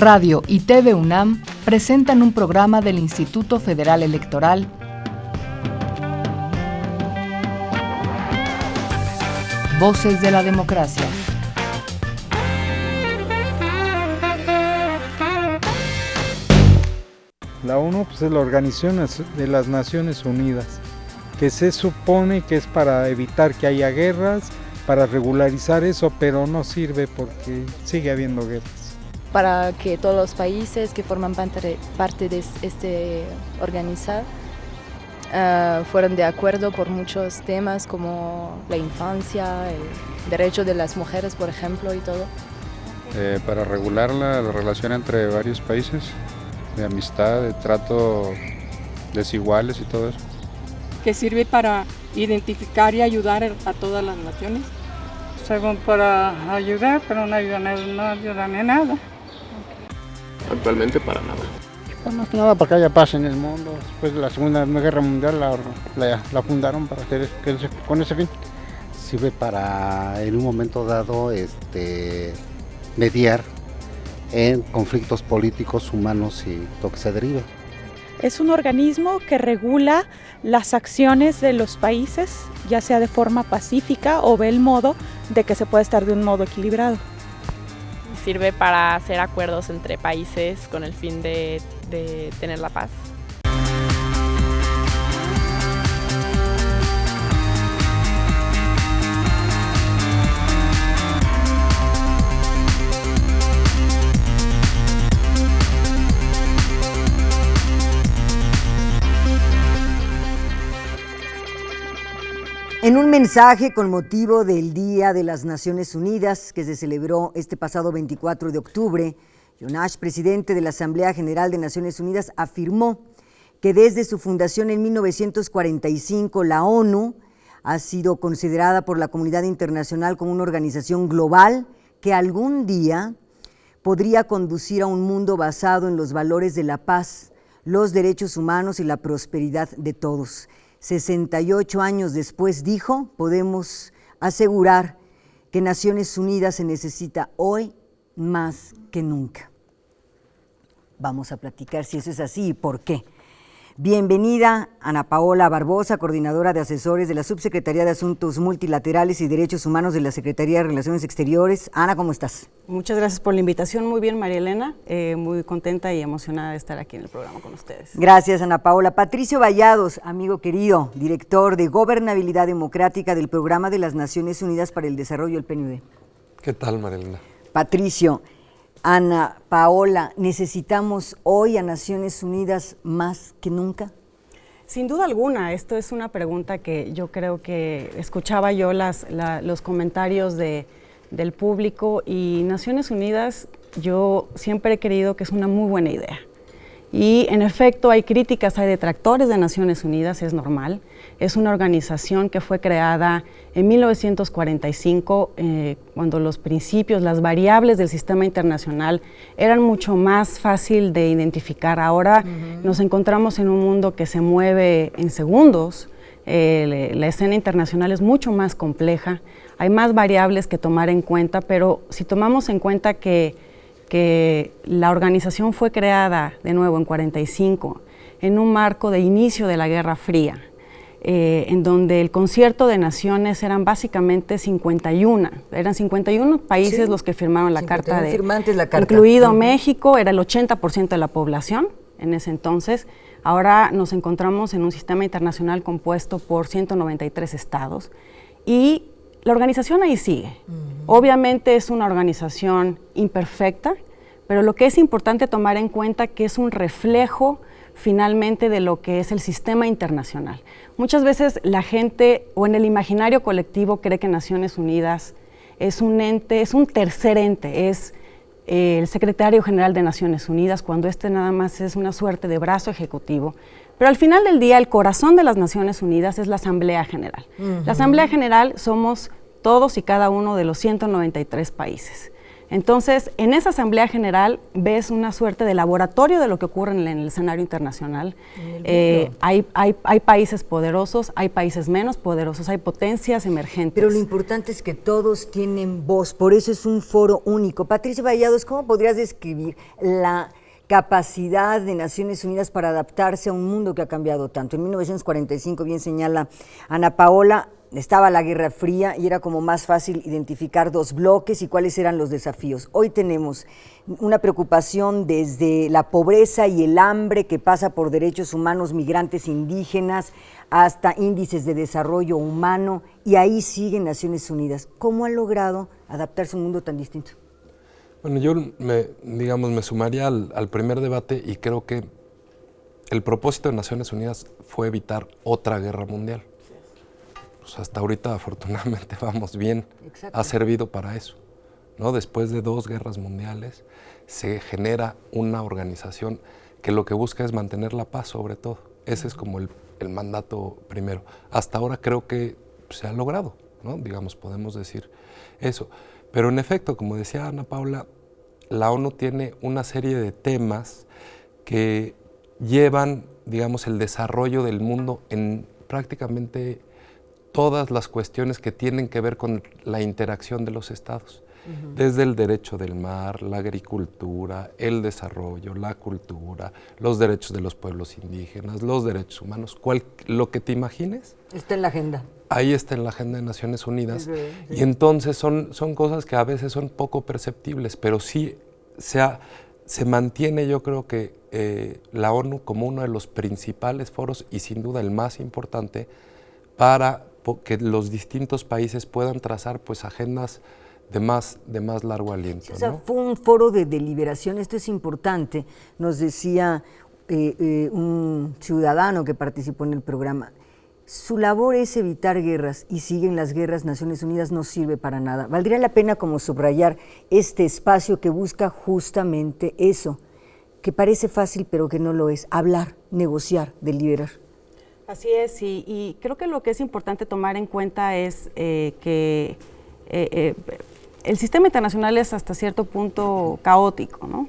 Radio y TV UNAM presentan un programa del Instituto Federal Electoral, Voces de la Democracia. La ONU pues, es la Organización de las Naciones Unidas, que se supone que es para evitar que haya guerras, para regularizar eso, pero no sirve porque sigue habiendo guerras. Para que todos los países que forman parte de este organizado fueron de acuerdo por muchos temas como la infancia, el derecho de las mujeres, por ejemplo, y todo. Para regular la relación entre varios países, de amistad, de trato desiguales y todo eso. Que sirve para identificar y ayudar a todas las naciones. Según para ayudar, pero no ayudan en nada. Actualmente para nada. Pues más que nada para que haya paz en el mundo. Después de la Segunda Guerra Mundial la fundaron para hacer con ese fin. Sirve para en un momento dado mediar en conflictos políticos, humanos y lo que se derive. Es un organismo que regula las acciones de los países, ya sea de forma pacífica o ve el modo de que se puede estar de un modo equilibrado. Sirve para hacer acuerdos entre países con el fin de tener la paz. En un mensaje con motivo del Día de las Naciones Unidas, que se celebró este pasado 24 de octubre, Jonash, presidente de la Asamblea General de Naciones Unidas, afirmó que desde su fundación en 1945, la ONU ha sido considerada por la comunidad internacional como una organización global que algún día podría conducir a un mundo basado en los valores de la paz, los derechos humanos y la prosperidad de todos. 68 años después, dijo, podemos asegurar que Naciones Unidas se necesita hoy más que nunca. Vamos a platicar si eso es así y por qué. Bienvenida Ana Paola Barbosa, coordinadora de asesores de la Subsecretaría de Asuntos Multilaterales y Derechos Humanos de la Secretaría de Relaciones Exteriores. Ana, ¿cómo estás? Muchas gracias por la invitación. Muy bien, María Elena. Muy contenta y emocionada de estar aquí en el programa con ustedes. Gracias, Ana Paola. Patricio Vallados, amigo querido, director de Gobernabilidad Democrática del Programa de las Naciones Unidas para el Desarrollo, el PNUD. ¿Qué tal, María Elena? Patricio, Ana Paola, ¿necesitamos hoy a Naciones Unidas más que nunca? Sin duda alguna, esto es una pregunta que yo creo que escuchaba yo los comentarios del público, y Naciones Unidas yo siempre he creído que es una muy buena idea. Y en efecto hay críticas, hay detractores de Naciones Unidas, es normal. Es una organización que fue creada en 1945, cuando los principios, las variables del sistema internacional eran mucho más fácil de identificar. Ahora nos encontramos en un mundo que se mueve en segundos, la escena internacional es mucho más compleja, hay más variables que tomar en cuenta, pero si tomamos en cuenta que la organización fue creada de nuevo en 45, en un marco de inicio de la Guerra Fría, en donde el concierto de naciones eran básicamente 51 países, sí, los que firmaron la carta, incluido México, era el 80% de la población en ese entonces. Ahora nos encontramos en un sistema internacional compuesto por 193 estados y la organización ahí sigue. Obviamente es una organización imperfecta, pero lo que es importante tomar en cuenta que es un reflejo finalmente de lo que es el sistema internacional. Muchas veces la gente o en el imaginario colectivo cree que Naciones Unidas es un ente, es un tercer ente, es el secretario general de Naciones Unidas, cuando nada más es una suerte de brazo ejecutivo. Pero al final del día, el corazón de las Naciones Unidas es la Asamblea General. La Asamblea General somos todos y cada uno de los 193 países. Entonces, en esa Asamblea General ves una suerte de laboratorio de lo que ocurre en el escenario internacional. Hay países poderosos, hay países menos poderosos, hay potencias emergentes. Pero lo importante es que todos tienen voz, por eso es un foro único. Patricia Vallados, ¿cómo podrías describir la capacidad de Naciones Unidas para adaptarse a un mundo que ha cambiado tanto? En 1945, bien señala Ana Paola, estaba la Guerra Fría y era como más fácil identificar dos bloques y cuáles eran los desafíos. Hoy tenemos una preocupación desde la pobreza y el hambre que pasa por derechos humanos, migrantes indígenas, hasta índices de desarrollo humano, y ahí siguen Naciones Unidas. ¿Cómo ha logrado adaptarse a un mundo tan distinto? Bueno, yo me sumaría al primer debate y creo que el propósito de Naciones Unidas fue evitar otra guerra mundial. Pues hasta ahorita afortunadamente vamos bien. Exacto. Ha servido para eso, ¿no? Después de 2 guerras mundiales se genera una organización que lo que busca es mantener la paz sobre todo. Ese es como el mandato primero. Hasta ahora creo que se ha logrado, ¿no? Digamos, podemos decir eso. Pero en efecto, como decía Ana Paula, la ONU tiene una serie de temas que llevan, digamos, el desarrollo del mundo en prácticamente todas las cuestiones que tienen que ver con la interacción de los estados, desde el derecho del mar, la agricultura, el desarrollo, la cultura, los derechos de los pueblos indígenas, los derechos humanos, lo que te imagines. Está en la agenda. Ahí está en la agenda de Naciones Unidas, y entonces son cosas que a veces son poco perceptibles, pero sí se mantiene, yo creo que la ONU como uno de los principales foros y sin duda el más importante para que los distintos países puedan trazar pues agendas de más largo aliento. O sea, ¿no? Fue un foro de deliberación, esto es importante, nos decía un ciudadano que participó en el programa. Su labor es evitar guerras y siguen las guerras, Naciones Unidas no sirve para nada. Valdría la pena como subrayar este espacio que busca justamente eso, que parece fácil pero que no lo es, hablar, negociar, deliberar. Así es, y creo que lo que es importante tomar en cuenta es que el sistema internacional es hasta cierto punto caótico, ¿no?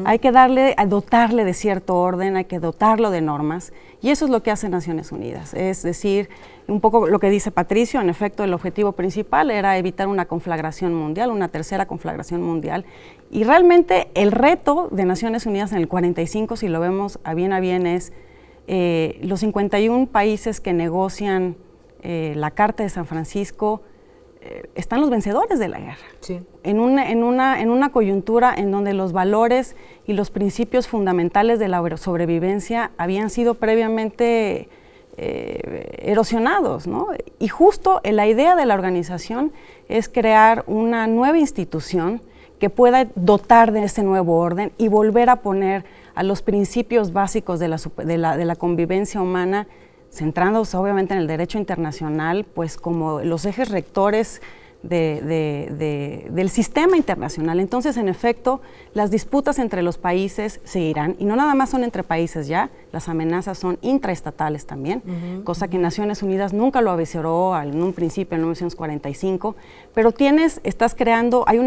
Hay que dotarle de cierto orden, hay que dotarlo de normas, y eso es lo que hace Naciones Unidas. Es decir, un poco lo que dice Patricio, en efecto el objetivo principal era evitar una conflagración mundial, una tercera conflagración mundial, y realmente el reto de Naciones Unidas en el 45, si lo vemos a bien es los 51 países que negocian la Carta de San Francisco, están los vencedores de la guerra. Sí. En una coyuntura en donde los valores y los principios fundamentales de la sobrevivencia habían sido previamente erosionados, ¿no? Y justo la idea de la organización es crear una nueva institución que pueda dotar de ese nuevo orden y volver a poner a los principios básicos de la convivencia humana, centrándose obviamente en el derecho internacional, pues como los ejes rectores del sistema internacional. Entonces, en efecto, las disputas entre los países seguirán, y no nada más son entre países ya, las amenazas son intraestatales también, cosa que Naciones Unidas nunca lo avisoró en un principio, en 1945, pero estás creando, hay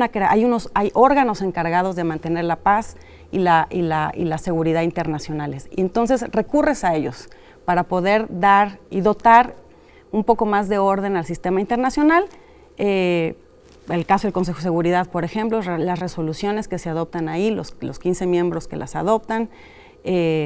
órganos encargados de mantener la paz y la seguridad internacionales, y entonces recurres a ellos para poder dar y dotar un poco más de orden al sistema internacional. El caso del Consejo de Seguridad, por ejemplo, las resoluciones que se adoptan ahí, los 15 miembros que las adoptan,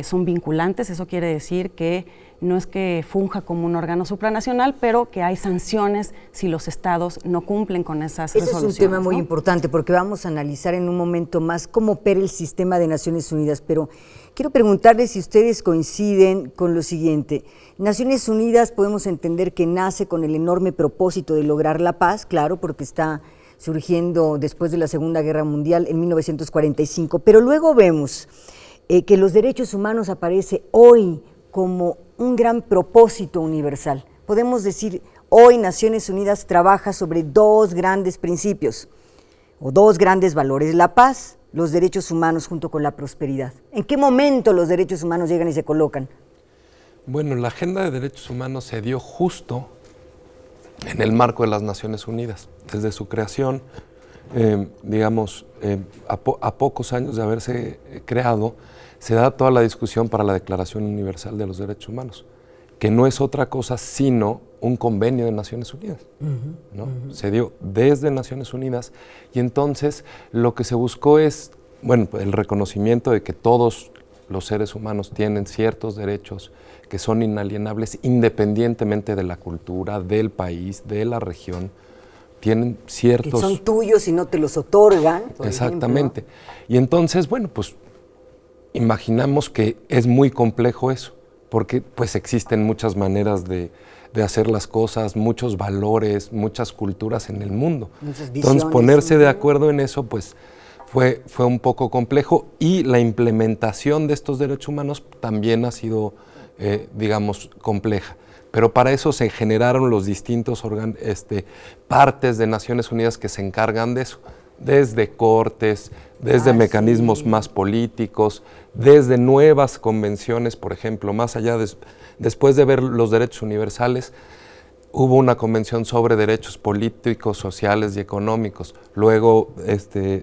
son vinculantes. Eso quiere decir que no es que funja como un órgano supranacional, pero que hay sanciones si los estados no cumplen con esas resoluciones. Ese es un tema muy importante, porque vamos a analizar en un momento más cómo opera el sistema de Naciones Unidas, pero quiero preguntarles si ustedes coinciden con lo siguiente. Naciones Unidas podemos entender que nace con el enorme propósito de lograr la paz, claro, porque está surgiendo después de la Segunda Guerra Mundial en 1945, pero luego vemos que los derechos humanos aparece hoy como un gran propósito universal. Podemos decir, hoy Naciones Unidas trabaja sobre 2 grandes principios o 2 grandes valores, la paz, los derechos humanos junto con la prosperidad. ¿En qué momento los derechos humanos llegan y se colocan? Bueno, la agenda de derechos humanos se dio justo en el marco de las Naciones Unidas. Desde su creación, a pocos años de haberse creado, se da toda la discusión para la Declaración Universal de los Derechos Humanos, que no es otra cosa sino un convenio de Naciones Unidas, ¿no? Se dio desde Naciones Unidas, y entonces lo que se buscó es, bueno, el reconocimiento de que todos los seres humanos tienen ciertos derechos que son inalienables independientemente de la cultura, del país, de la región. Tienen ciertos... Que son tuyos y no te los otorgan, por Exactamente. ejemplo. Y entonces, bueno, pues imaginamos que es muy complejo eso, porque pues existen muchas maneras de hacer las cosas, muchos valores, muchas culturas en el mundo. Entonces, ponerse de acuerdo en eso, pues fue un poco complejo, y la implementación de estos derechos humanos también ha sido, digamos, compleja. Pero para eso se generaron los distintos partes de Naciones Unidas que se encargan de eso, desde cortes, desde mecanismos más políticos, desde nuevas convenciones, por ejemplo, más allá después de ver los derechos universales, hubo una convención sobre derechos políticos, sociales y económicos, luego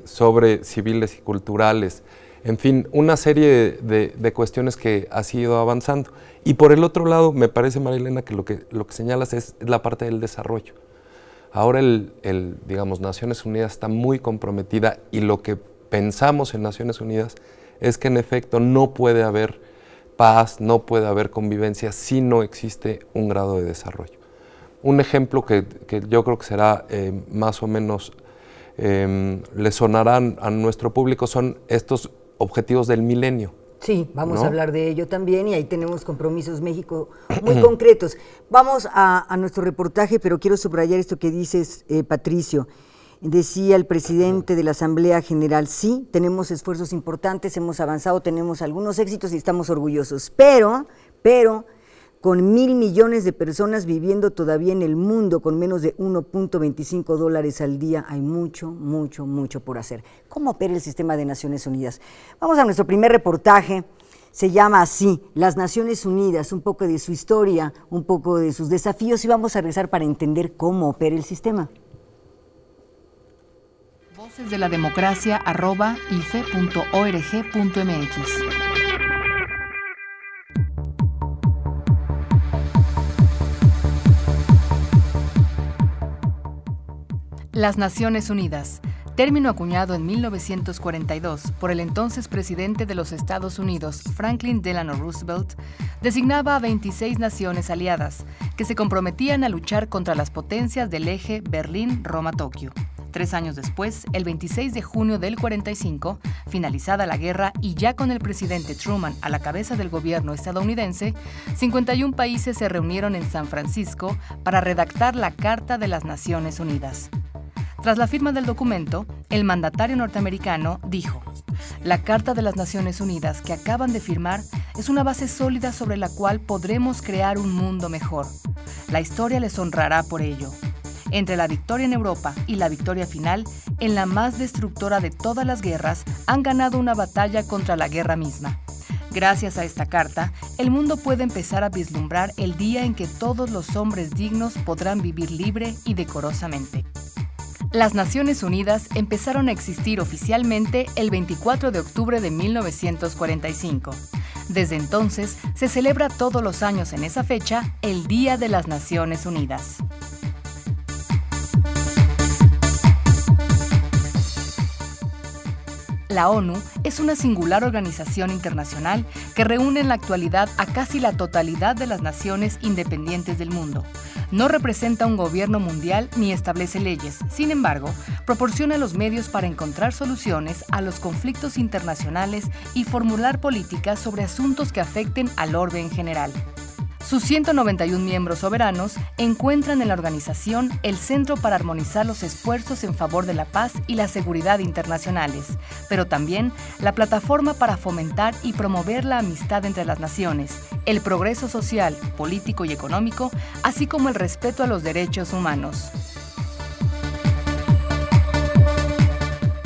sobre civiles y culturales, en fin, una serie de cuestiones que ha ido avanzando. Y por el otro lado, me parece, María Elena, que lo que señalas es la parte del desarrollo. Ahora digamos, Naciones Unidas está muy comprometida, y lo que pensamos en Naciones Unidas es que en efecto no puede haber paz, no puede haber convivencia si no existe un grado de desarrollo. Un ejemplo que yo creo que será más o menos, le sonarán a nuestro público, son estos objetivos del milenio. Sí, vamos a hablar de ello también, y ahí tenemos compromisos México muy concretos. Vamos a nuestro reportaje, pero quiero subrayar esto que dices, Patricio. Decía el presidente de la Asamblea General, sí, tenemos esfuerzos importantes, hemos avanzado, tenemos algunos éxitos y estamos orgullosos, pero con 1,000 millones de personas viviendo todavía en el mundo con menos de $1.25 al día, hay mucho por hacer. ¿Cómo opera el sistema de Naciones Unidas? Vamos a nuestro primer reportaje, se llama así, Las Naciones Unidas, un poco de su historia, un poco de sus desafíos, y vamos a regresar para entender cómo opera el sistema. Voces de la Democracia @ife.org.mx. Las Naciones Unidas, término acuñado en 1942 por el entonces presidente de los Estados Unidos, Franklin Delano Roosevelt, designaba a 26 naciones aliadas que se comprometían a luchar contra las potencias del eje Berlín-Roma-Tokio. 3 años después, el 26 de junio del 45, finalizada la guerra y ya con el presidente Truman a la cabeza del gobierno estadounidense, 51 países se reunieron en San Francisco para redactar la Carta de las Naciones Unidas. Tras la firma del documento, el mandatario norteamericano dijo: "La Carta de las Naciones Unidas que acaban de firmar es una base sólida sobre la cual podremos crear un mundo mejor. La historia les honrará por ello. Entre la victoria en Europa y la victoria final, en la más destructora de todas las guerras, han ganado una batalla contra la guerra misma. Gracias a esta carta, el mundo puede empezar a vislumbrar el día en que todos los hombres dignos podrán vivir libre y decorosamente". Las Naciones Unidas empezaron a existir oficialmente el 24 de octubre de 1945. Desde entonces, se celebra todos los años en esa fecha el Día de las Naciones Unidas. La ONU es una singular organización internacional que reúne en la actualidad a casi la totalidad de las naciones independientes del mundo. No representa un gobierno mundial ni establece leyes, sin embargo, proporciona los medios para encontrar soluciones a los conflictos internacionales y formular políticas sobre asuntos que afecten al orden general. Sus 191 miembros soberanos encuentran en la organización el centro para armonizar los esfuerzos en favor de la paz y la seguridad internacionales, pero también la plataforma para fomentar y promover la amistad entre las naciones, el progreso social, político y económico, así como el respeto a los derechos humanos.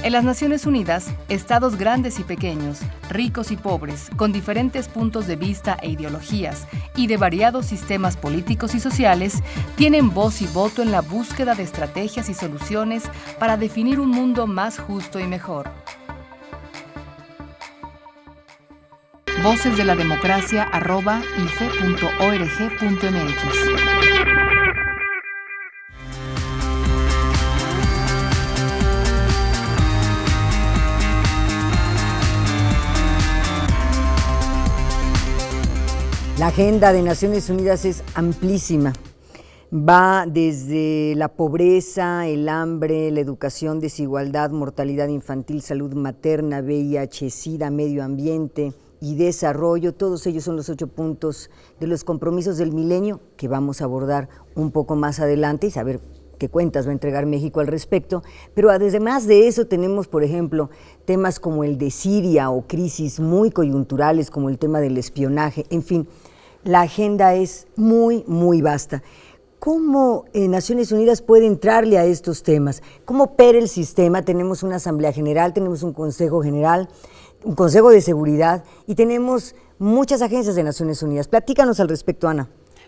En las Naciones Unidas, estados grandes y pequeños, ricos y pobres, con diferentes puntos de vista e ideologías y de variados sistemas políticos y sociales, tienen voz y voto en la búsqueda de estrategias y soluciones para definir un mundo más justo y mejor. Voces de la Democracia @ife.org.mx. La agenda de Naciones Unidas es amplísima. Va desde la pobreza, el hambre, la educación, desigualdad, mortalidad infantil, salud materna, VIH, SIDA, medio ambiente y desarrollo. Todos ellos son los 8 puntos de los compromisos del milenio que vamos a abordar un poco más adelante y saber qué cuentas va a entregar México al respecto. Pero además de eso tenemos, por ejemplo, temas como el de Siria o crisis muy coyunturales como el tema del espionaje. En fin, la agenda es muy, muy vasta. ¿Cómo Naciones Unidas puede entrarle a estos temas? ¿Cómo opera el sistema? Tenemos una Asamblea General, tenemos un Consejo General, un Consejo de Seguridad y tenemos muchas agencias de Naciones Unidas. Platícanos al respecto, Ana.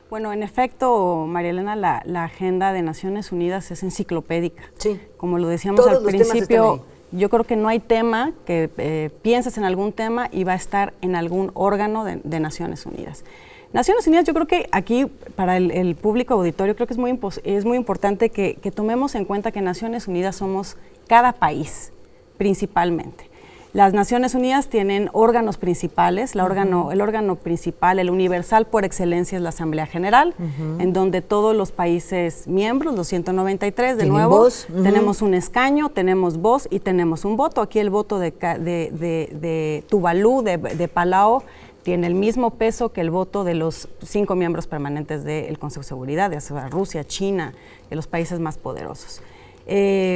Bueno, en efecto, María Elena, la agenda de Naciones Unidas es enciclopédica. Sí. Como lo decíamos Todos al los temas principio, están ahí. yo creo que no hay tema que pienses en algún tema y va a estar en algún órgano de Naciones Unidas. Naciones Unidas, yo creo que aquí, para el público auditorio, creo que es muy importante que tomemos en cuenta que Naciones Unidas somos cada país, principalmente. Las Naciones Unidas tienen órganos principales, el órgano principal, el universal por excelencia es la Asamblea General, en donde todos los países miembros, los 193, de nuevo, voz? tenemos un escaño, tenemos voz y tenemos un voto. Aquí el voto de Tuvalu, de Palau, tiene el mismo peso que el voto de los 5 miembros permanentes del Consejo de Seguridad, de Rusia, China, de los países más poderosos.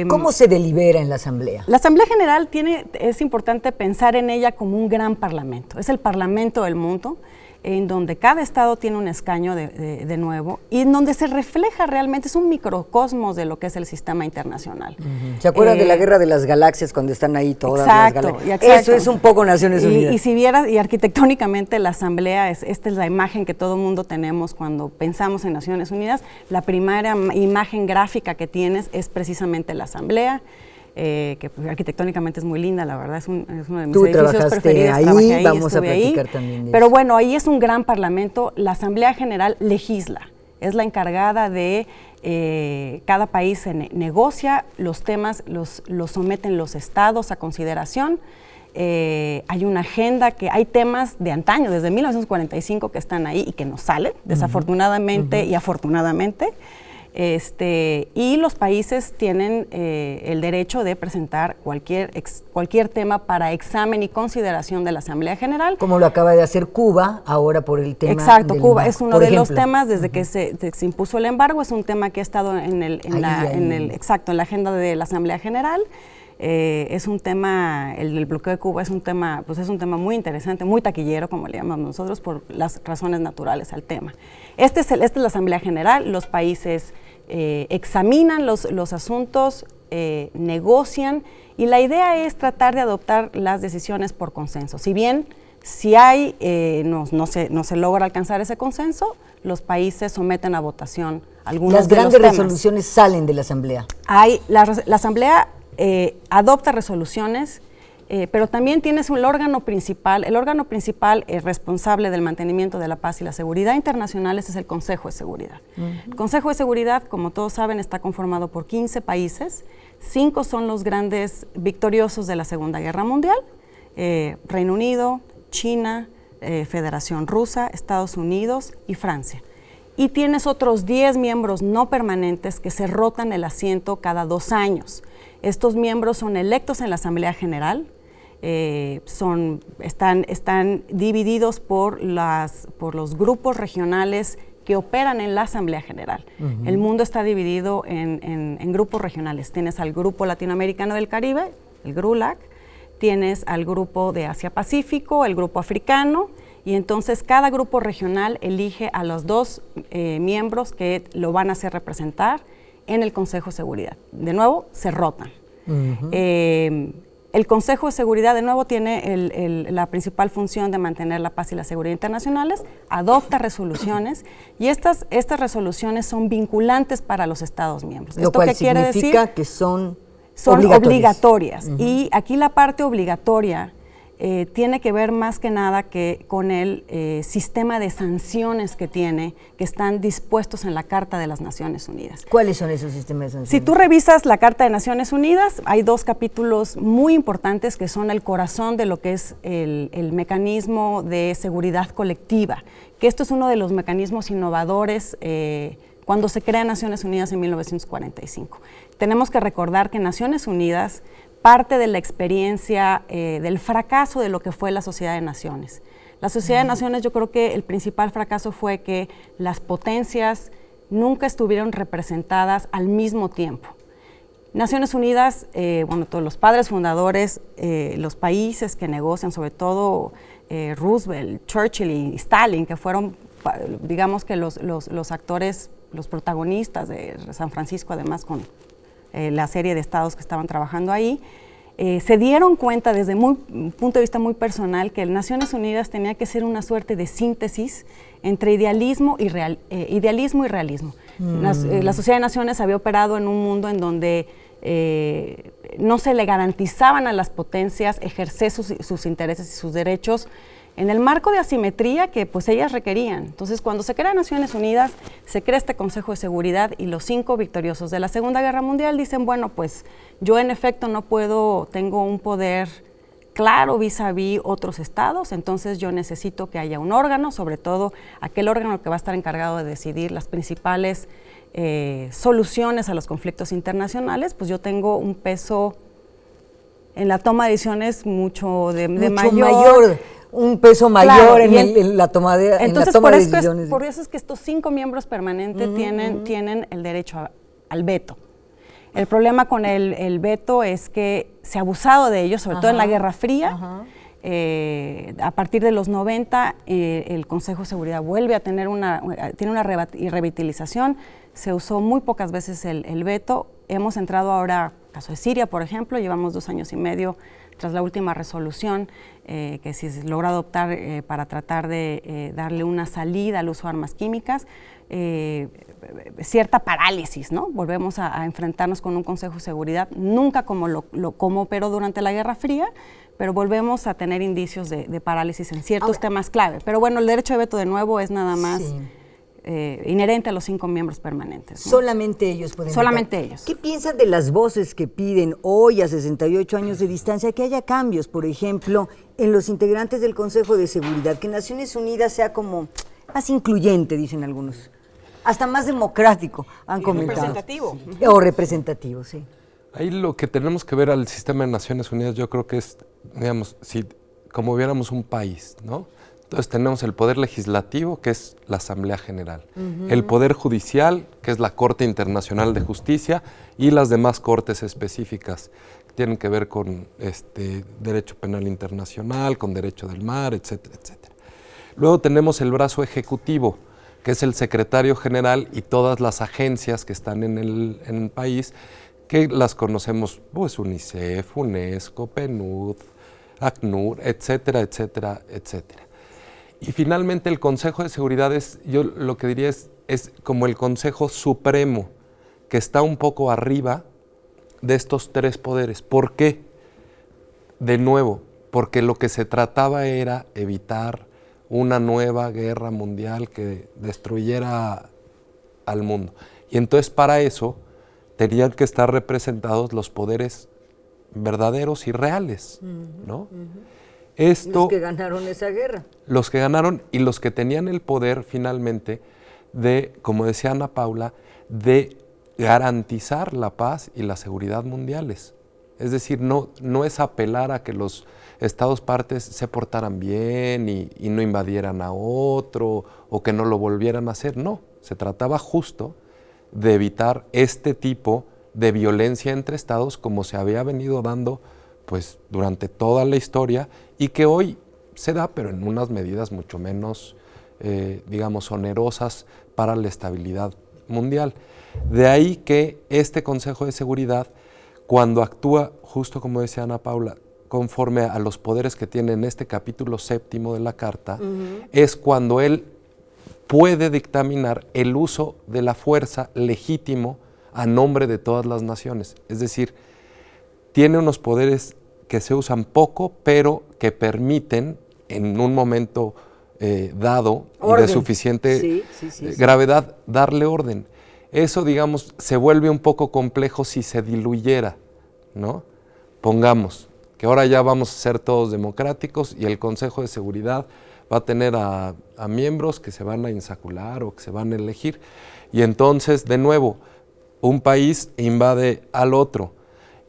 ¿Cómo se delibera en la Asamblea? La Asamblea General es importante pensar en ella como un gran parlamento. Es el parlamento del mundo, en donde cada estado tiene un escaño de nuevo y en donde se refleja realmente, es un microcosmos de lo que es el sistema internacional. ¿Se acuerdan de la Guerra de las Galaxias cuando están ahí todas las galaxias? Exacto. Eso es un poco Naciones Unidas. Y si vieras, y arquitectónicamente la Asamblea, esta es la imagen que todo mundo tenemos cuando pensamos en Naciones Unidas. La primera imagen gráfica que tienes es precisamente la Asamblea. Que arquitectónicamente es muy linda, la verdad, es uno de mis edificios preferidos. Trabajé ahí, vamos a platicar también de Pero eso. bueno, ahí es un gran parlamento, la Asamblea General legisla, es la encargada de, cada país negocia los temas, los someten los estados a consideración. Hay una agenda hay temas de antaño, desde 1945 que están ahí y que no salen, desafortunadamente y afortunadamente. Y los países tienen el derecho de presentar cualquier tema para examen y consideración de la Asamblea General. Como lo acaba de hacer Cuba, ahora por el tema Exacto, del Cuba embargo, es uno por de ejemplo. los temas desde que se impuso el embargo, es un tema que ha estado en la agenda de la Asamblea General. Es un tema, el bloqueo de Cuba es un tema muy interesante, muy taquillero, como le llamamos nosotros, por las razones naturales al tema. Esta es la Asamblea General, los países examinan los asuntos, negocian, y la idea es tratar de adoptar las decisiones por consenso. Si bien no se logra alcanzar ese consenso, los países someten a votación algunos Las de los grandes temas. resoluciones salen de la Asamblea. La Asamblea adopta resoluciones, pero también tienes el órgano principal responsable del mantenimiento de la paz y la seguridad internacional, ese es el Consejo de Seguridad. El Consejo de Seguridad, como todos saben, está conformado por 15 países, 5 son los grandes victoriosos de la Segunda Guerra Mundial, Reino Unido, China, Federación Rusa, Estados Unidos y Francia. Y tienes otros 10 miembros no permanentes que se rotan el asiento cada 2 años. Estos miembros son electos en la Asamblea General, están divididos por los grupos regionales que operan en la Asamblea General. El mundo está dividido en grupos regionales. Tienes al Grupo Latinoamericano del Caribe, el GRULAC, tienes al Grupo de Asia-Pacífico, el Grupo Africano, y entonces cada grupo regional elige a los 2 miembros que lo van a hacer representar en el Consejo de Seguridad. De nuevo, se rotan. El Consejo de Seguridad, de nuevo, tiene la principal función de mantener la paz y la seguridad internacionales, adopta resoluciones y estas resoluciones son vinculantes para los Estados miembros. Lo cual significa que son obligatorias. Y aquí la parte obligatoria tiene que ver más que nada con el sistema de sanciones que están dispuestos en la Carta de las Naciones Unidas. ¿Cuáles son esos sistemas de sanciones? Si tú revisas la Carta de Naciones Unidas, hay 2 capítulos muy importantes que son el corazón de lo que es el mecanismo de seguridad colectiva, que esto es uno de los mecanismos innovadores cuando se crea Naciones Unidas en 1945. Tenemos que recordar que Naciones Unidas parte de la experiencia del fracaso de lo que fue la Sociedad de Naciones. La Sociedad de Naciones, yo creo que el principal fracaso fue que las potencias nunca estuvieron representadas al mismo tiempo. Naciones Unidas, todos los padres fundadores, los países que negocian, sobre todo Roosevelt, Churchill y Stalin, que fueron, digamos que los actores, los protagonistas de San Francisco, además con la serie de estados que estaban trabajando ahí, se dieron cuenta desde un punto de vista muy personal que Naciones Unidas tenía que ser una suerte de síntesis entre idealismo y realismo. La Sociedad de Naciones había operado en un mundo en donde no se le garantizaban a las potencias ejercer sus intereses y sus derechos en el marco de asimetría que pues ellas requerían. Entonces, cuando se crea Naciones Unidas, se crea este Consejo de Seguridad y los 5 victoriosos de la Segunda Guerra Mundial dicen, bueno, pues yo en efecto tengo un poder claro vis-a-vis otros estados, entonces yo necesito que haya un órgano, sobre todo aquel órgano que va a estar encargado de decidir las principales soluciones a los conflictos internacionales, pues yo tengo un peso en la toma de decisiones mucho mayor. Un peso mayor, claro, en la toma de decisiones. Entonces, por eso es que estos 5 miembros permanentes tienen el derecho al veto. El problema con el veto es que se ha abusado de ellos, sobre todo en la Guerra Fría. A partir de los 90, el Consejo de Seguridad vuelve a tener una revitalización. Se usó muy pocas veces el veto. Hemos entrado ahora, caso de Siria, por ejemplo, llevamos 2 años y medio tras la última resolución que se logra adoptar para tratar de darle una salida al uso de armas químicas, cierta parálisis, ¿no? Volvemos a enfrentarnos con un Consejo de Seguridad, nunca como operó durante la Guerra Fría, pero volvemos a tener indicios de parálisis en ciertos temas clave. Pero bueno, el derecho de veto de nuevo es nada más inherente a los 5 miembros permanentes, ¿no? Solamente ellos pueden votar. Solamente ellos. ¿Qué piensan de las voces que piden hoy, a 68 años de distancia, que haya cambios, por ejemplo, en los integrantes del Consejo de Seguridad, que Naciones Unidas sea como más incluyente, dicen algunos, hasta más democrático, han comentado. Representativo. O representativo, sí. Ahí lo que tenemos que ver al sistema de Naciones Unidas, yo creo que es, digamos, como viéramos un país, ¿no? Entonces tenemos el Poder Legislativo, que es la Asamblea General, el Poder Judicial, que es la Corte Internacional de Justicia, y las demás cortes específicas que tienen que ver con derecho penal internacional, con derecho del mar, etcétera, etcétera. Luego tenemos el brazo ejecutivo, que es el Secretario General y todas las agencias que están en el país, que las conocemos, pues UNICEF, UNESCO, PNUD, ACNUR, etcétera, etcétera, etcétera. Y finalmente el Consejo de Seguridad yo lo que diría es como el Consejo Supremo, que está un poco arriba de estos 3 poderes. ¿Por qué? De nuevo, porque lo que se trataba era evitar una nueva guerra mundial que destruyera al mundo. Y entonces para eso tenían que estar representados los poderes verdaderos y reales, ¿no? Los que ganaron esa guerra. Los que ganaron y los que tenían el poder finalmente de, como decía Ana Paula, de garantizar la paz y la seguridad mundiales. Es decir, no es apelar a que los estados partes se portaran bien y no invadieran a otro o que no lo volvieran a hacer. No, se trataba justo de evitar este tipo de violencia entre estados como se había venido dando pues durante toda la historia y que hoy se da, pero en unas medidas mucho menos, digamos, onerosas para la estabilidad mundial. De ahí que este Consejo de Seguridad, cuando actúa, justo como decía Ana Paula, conforme a los poderes que tiene en este capítulo 7º de la Carta, es cuando él puede dictaminar el uso de la fuerza legítimo a nombre de todas las naciones. Es decir, tiene unos poderes que se usan poco, pero que permiten en un momento dado y de suficiente gravedad darle orden. Eso, digamos, se vuelve un poco complejo si se diluyera, ¿no? Pongamos que ahora ya vamos a ser todos democráticos y el Consejo de Seguridad va a tener a miembros que se van a insacular o que se van a elegir. Y entonces, de nuevo, un país invade al otro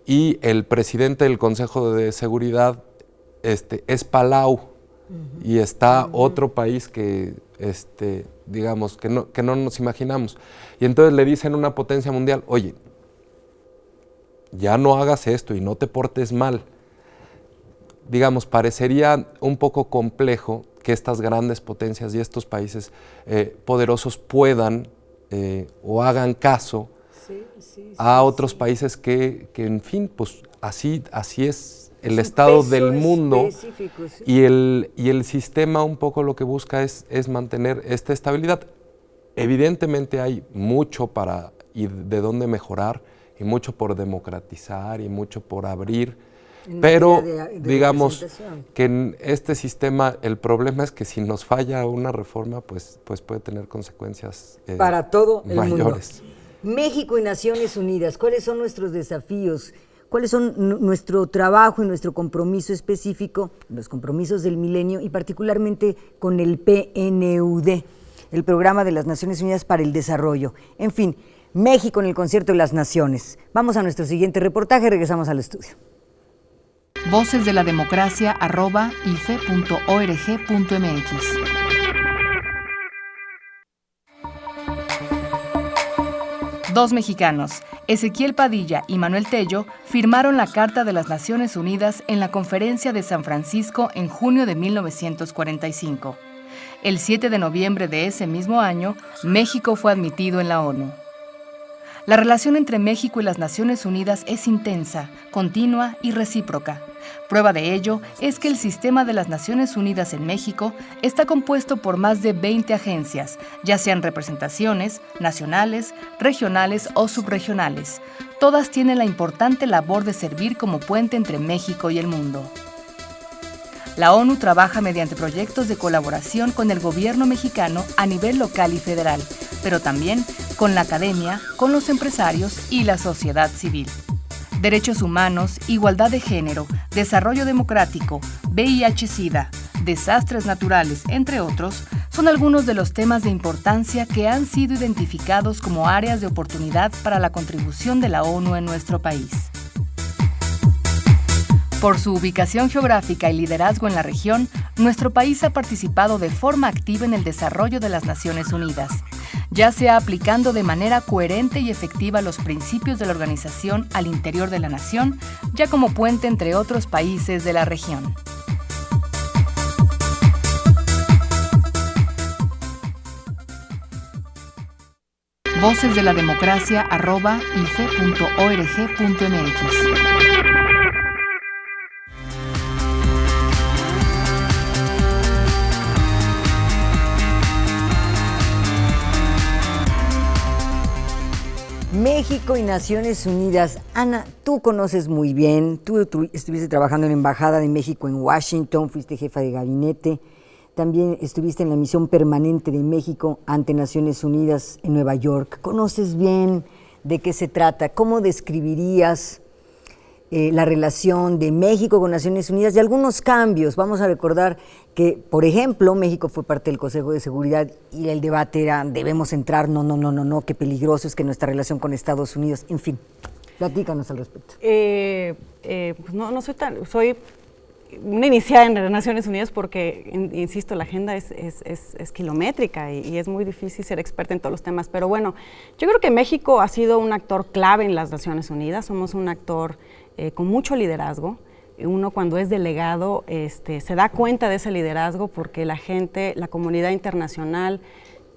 y el presidente del Consejo de Seguridad es Palau y está otro país que, digamos, que no nos imaginamos. Y entonces le dicen a una potencia mundial, oye, ya no hagas esto y no te portes mal. Digamos, parecería un poco complejo que estas grandes potencias y estos países poderosos puedan o hagan caso a otros países que, en fin, pues así es el estado del mundo y el sistema un poco lo que busca es mantener esta estabilidad. Evidentemente hay mucho y de dónde mejorar y mucho por democratizar y mucho por abrir. Pero digamos que en este sistema el problema es que si nos falla una reforma, pues puede tener consecuencias para todo el mayores. Mundo. México y Naciones Unidas, ¿cuáles son nuestros desafíos? ¿Cuáles son nuestro trabajo y nuestro compromiso específico, los compromisos del milenio y particularmente con el PNUD, el Programa de las Naciones Unidas para el Desarrollo? En fin, México en el concierto de las naciones. Vamos a nuestro siguiente reportaje y regresamos al estudio. Voces de la Democracia @ife.org.mx. Dos mexicanos, Ezequiel Padilla y Manuel Tello, firmaron la Carta de las Naciones Unidas en la Conferencia de San Francisco en junio de 1945. El 7 de noviembre de ese mismo año, México fue admitido en la ONU. La relación entre México y las Naciones Unidas es intensa, continua y recíproca. Prueba de ello es que el sistema de las Naciones Unidas en México está compuesto por más de 20 agencias, ya sean representaciones, nacionales, regionales o subregionales. Todas tienen la importante labor de servir como puente entre México y el mundo. La ONU trabaja mediante proyectos de colaboración con el gobierno mexicano a nivel local y federal, pero también con la academia, con los empresarios y la sociedad civil. Derechos humanos, igualdad de género, desarrollo democrático, VIH-Sida, desastres naturales, entre otros, son algunos de los temas de importancia que han sido identificados como áreas de oportunidad para la contribución de la ONU en nuestro país. Por su ubicación geográfica y liderazgo en la región, nuestro país ha participado de forma activa en el desarrollo de las Naciones Unidas, ya sea aplicando de manera coherente y efectiva los principios de la organización al interior de la nación, ya como puente entre otros países de la región. Voces de la Democracia @ife.org.mx. México y Naciones Unidas. Ana, tú conoces muy bien, tú estuviste trabajando en la Embajada de México en Washington, fuiste jefa de gabinete, también estuviste en la misión permanente de México ante Naciones Unidas en Nueva York. ¿Conoces bien de qué se trata? ¿Cómo describirías la relación de México con Naciones Unidas y algunos cambios? Vamos a recordar que, por ejemplo, México fue parte del Consejo de Seguridad y el debate era, ¿debemos entrar? No, qué peligroso es que nuestra relación con Estados Unidos, en fin, platícanos al respecto. Pues no soy una iniciada en Naciones Unidas porque, insisto, la agenda es kilométrica y es muy difícil ser experta en todos los temas, pero bueno, yo creo que México ha sido un actor clave en las Naciones Unidas, somos un actor con mucho liderazgo. Uno cuando es delegado se da cuenta de ese liderazgo porque la gente, la comunidad internacional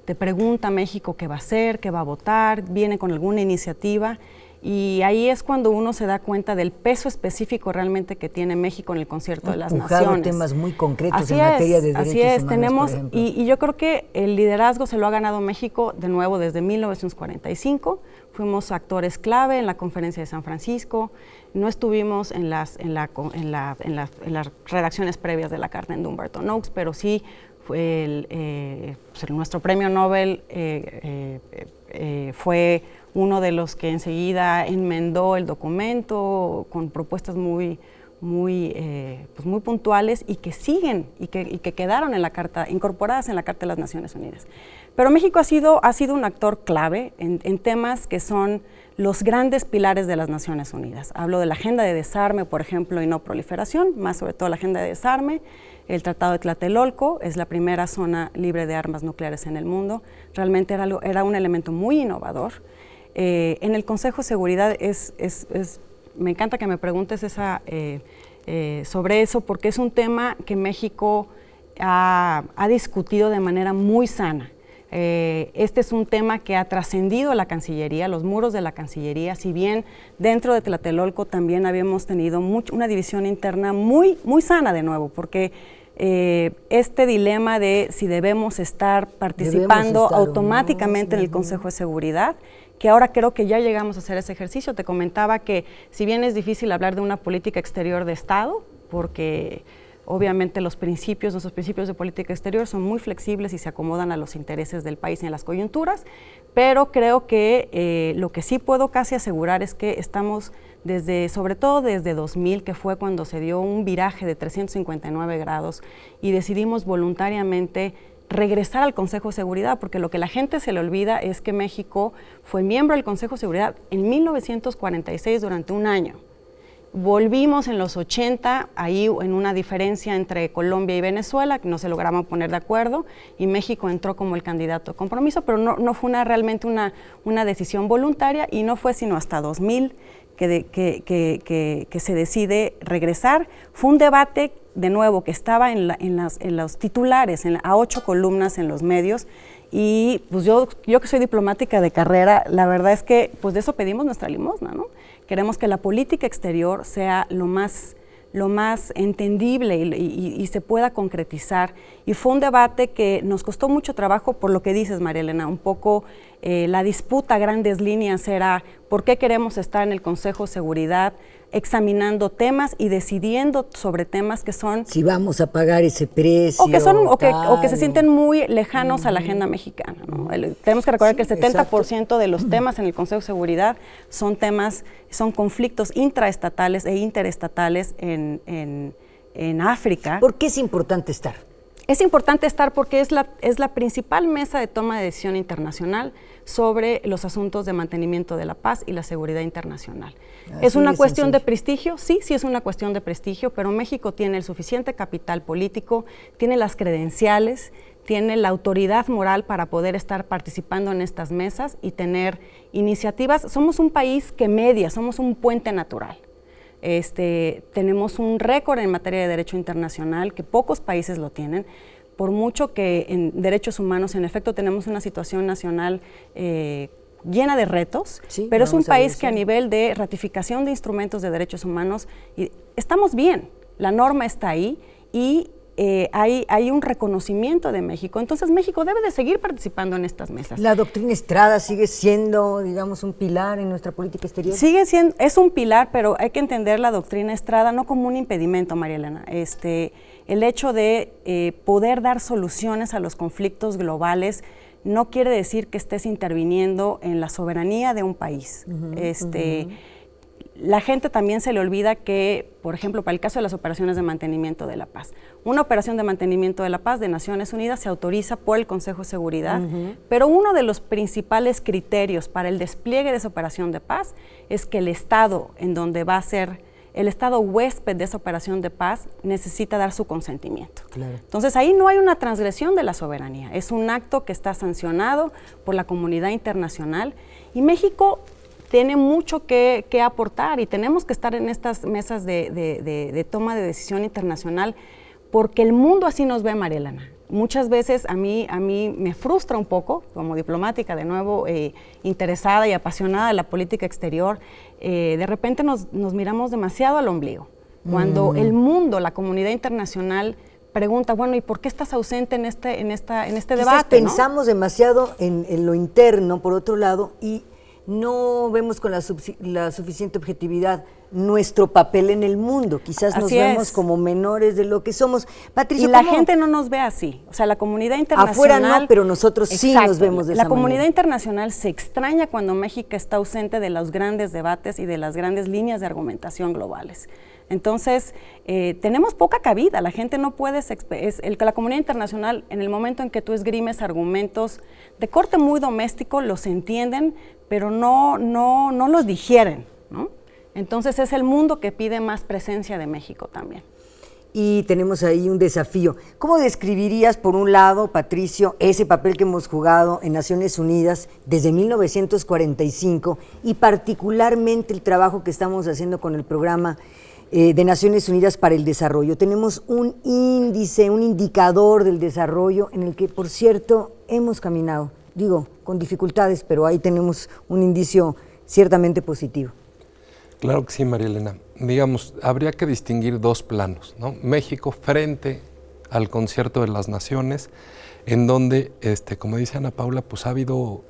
te pregunta a México qué va a hacer, qué va a votar, viene con alguna iniciativa Y ahí es cuando uno se da cuenta del peso específico realmente que tiene México en el Concierto de las Naciones. Temas muy concretos en materia de derechos humanos, tenemos, por ejemplo. Y yo creo que el liderazgo se lo ha ganado México de nuevo desde 1945. Fuimos actores clave en la Conferencia de San Francisco. No estuvimos en las redacciones previas de la Carta en Dumbarton Oaks, pero sí fue nuestro premio Nobel fue uno de los que enseguida enmendó el documento con propuestas muy puntuales y que siguen y que quedaron en la Carta, incorporadas en la Carta de las Naciones Unidas. Pero México ha sido un actor clave en temas que son los grandes pilares de las Naciones Unidas. Hablo de la Agenda de Desarme, por ejemplo, y no proliferación, más sobre todo la Agenda de Desarme. El Tratado de Tlatelolco es la primera zona libre de armas nucleares en el mundo. Realmente era un elemento muy innovador. En el Consejo de Seguridad me encanta que me preguntes sobre eso, porque es un tema que México ha discutido de manera muy sana. Este es un tema que ha trascendido la Cancillería, los muros de la Cancillería, si bien dentro de Tlatelolco también habíamos tenido una división interna muy sana de nuevo, porque este dilema de si debemos estar participando automáticamente en el Consejo de Seguridad, que ahora creo que ya llegamos a hacer ese ejercicio. Te comentaba que si bien es difícil hablar de una política exterior de Estado, porque obviamente nuestros principios de política exterior son muy flexibles y se acomodan a los intereses del país y en las coyunturas, pero creo que lo que sí puedo casi asegurar es que estamos sobre todo desde 2000, que fue cuando se dio un viraje de 359 grados y decidimos voluntariamente regresar al Consejo de Seguridad, porque lo que la gente se le olvida es que México fue miembro del Consejo de Seguridad en 1946 durante un año. Volvimos en los 80, ahí en una diferencia entre Colombia y Venezuela, que no se lograban poner de acuerdo, y México entró como el candidato a compromiso, pero no fue realmente una decisión voluntaria, y no fue sino hasta 2000 que se decide regresar. Fue un debate, de nuevo, que estaba en los titulares, a 8 columnas en los medios, y pues yo que soy diplomática de carrera, la verdad es que pues de eso pedimos nuestra limosna, ¿no? Queremos que la política exterior sea lo más entendible y se pueda concretizar. Y fue un debate que nos costó mucho trabajo por lo que dices, María Elena, un poco la disputa a grandes líneas era por qué queremos estar en el Consejo de Seguridad examinando temas y decidiendo sobre temas que son... Si vamos a pagar ese precio. O que se sienten muy lejanos a la agenda mexicana, ¿no? Tenemos que recordar que el 70% de los temas en el Consejo de Seguridad son conflictos intraestatales e interestatales en África. ¿Por qué es importante estar? Es importante estar porque es la principal mesa de toma de decisión internacional sobre los asuntos de mantenimiento de la paz y la seguridad internacional. ¿Es una cuestión de prestigio? Sí es una cuestión de prestigio, pero México tiene el suficiente capital político, tiene las credenciales, tiene la autoridad moral para poder estar participando en estas mesas y tener iniciativas. Somos un país que media, somos un puente natural. Tenemos un récord en materia de derecho internacional que pocos países lo tienen, por mucho que en derechos humanos en efecto tenemos una situación nacional llena de retos, pero es un país que a nivel de ratificación de instrumentos de derechos humanos estamos bien, la norma está ahí y hay un reconocimiento de México. Entonces México debe de seguir participando en estas mesas. ¿La doctrina Estrada sigue siendo, digamos, un pilar en nuestra política exterior? Sigue siendo, es un pilar, pero hay que entender la doctrina Estrada no como un impedimento, María Elena. El hecho de poder dar soluciones a los conflictos globales no quiere decir que estés interviniendo en la soberanía de un país. La gente también se le olvida que, por ejemplo, para el caso de las operaciones de mantenimiento de la paz, una operación de mantenimiento de la paz de Naciones Unidas se autoriza por el Consejo de Seguridad, pero uno de los principales criterios para el despliegue de esa operación de paz es que el Estado en donde va a ser el Estado huésped de esa operación de paz necesita dar su consentimiento. Claro. Entonces ahí no hay una transgresión de la soberanía, es un acto que está sancionado por la comunidad internacional y México tiene mucho que aportar y tenemos que estar en estas mesas de toma de decisión internacional porque el mundo así nos ve, María Elena. muchas veces a mí me frustra un poco, como diplomática, de nuevo, interesada y apasionada de la política exterior, de repente nos miramos demasiado al ombligo. Cuando el mundo, la comunidad internacional, pregunta, bueno, ¿y por qué estás ausente en este Quizás debate? pensamos demasiado en lo interno, por otro lado, y no vemos con la suficiente objetividad nuestro papel en el mundo. Quizás nos vemos como menores de lo que somos. Patricia, y la gente no nos ve así. O sea, la comunidad internacional... Afuera no, pero nosotros sí nos vemos de esa manera. La comunidad internacional se extraña cuando México está ausente de los grandes debates y de las grandes líneas de argumentación globales. Entonces, tenemos poca cabida, la gente no puede, la comunidad internacional, en el momento en que tú esgrimes argumentos de corte muy doméstico, los entienden, pero no los digieren, ¿no? Entonces es el mundo que pide más presencia de México también. Y tenemos ahí un desafío. ¿Cómo describirías, por un lado, Patricio, ese papel que hemos jugado en Naciones Unidas desde 1945 y particularmente el trabajo que estamos haciendo con el programa de Naciones Unidas para el Desarrollo? Tenemos un índice, un indicador del desarrollo en el que, por cierto, hemos caminado, digo, con dificultades, pero ahí tenemos un indicio ciertamente positivo. Claro que sí, María Elena. Digamos, habría que distinguir dos planos, ¿no? México frente al Concierto de las Naciones, en donde, como dice Ana Paula, pues ha habido,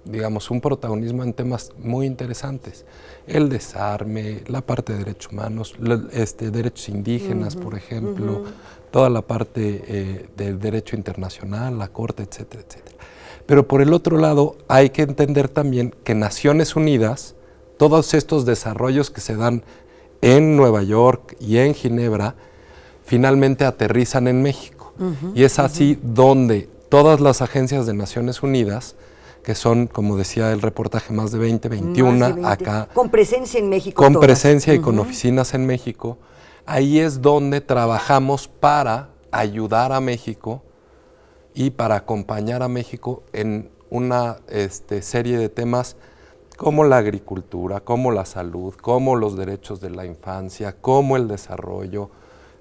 digamos, un protagonismo en temas muy interesantes. El desarme, la parte de derechos humanos, derechos indígenas, por ejemplo, toda la parte del derecho internacional, la Corte, etcétera, etcétera. Pero por el otro lado, hay que entender también que Naciones Unidas, todos estos desarrollos que se dan en Nueva York y en Ginebra, finalmente aterrizan en México. Y es así donde todas las agencias de Naciones Unidas, que son, como decía el reportaje, más de 20, 21 acá. Con presencia en México. Con presencia y con oficinas en México. Ahí es donde trabajamos para ayudar a México y para acompañar a México en una serie de temas como la agricultura, como la salud, como los derechos de la infancia, como el desarrollo,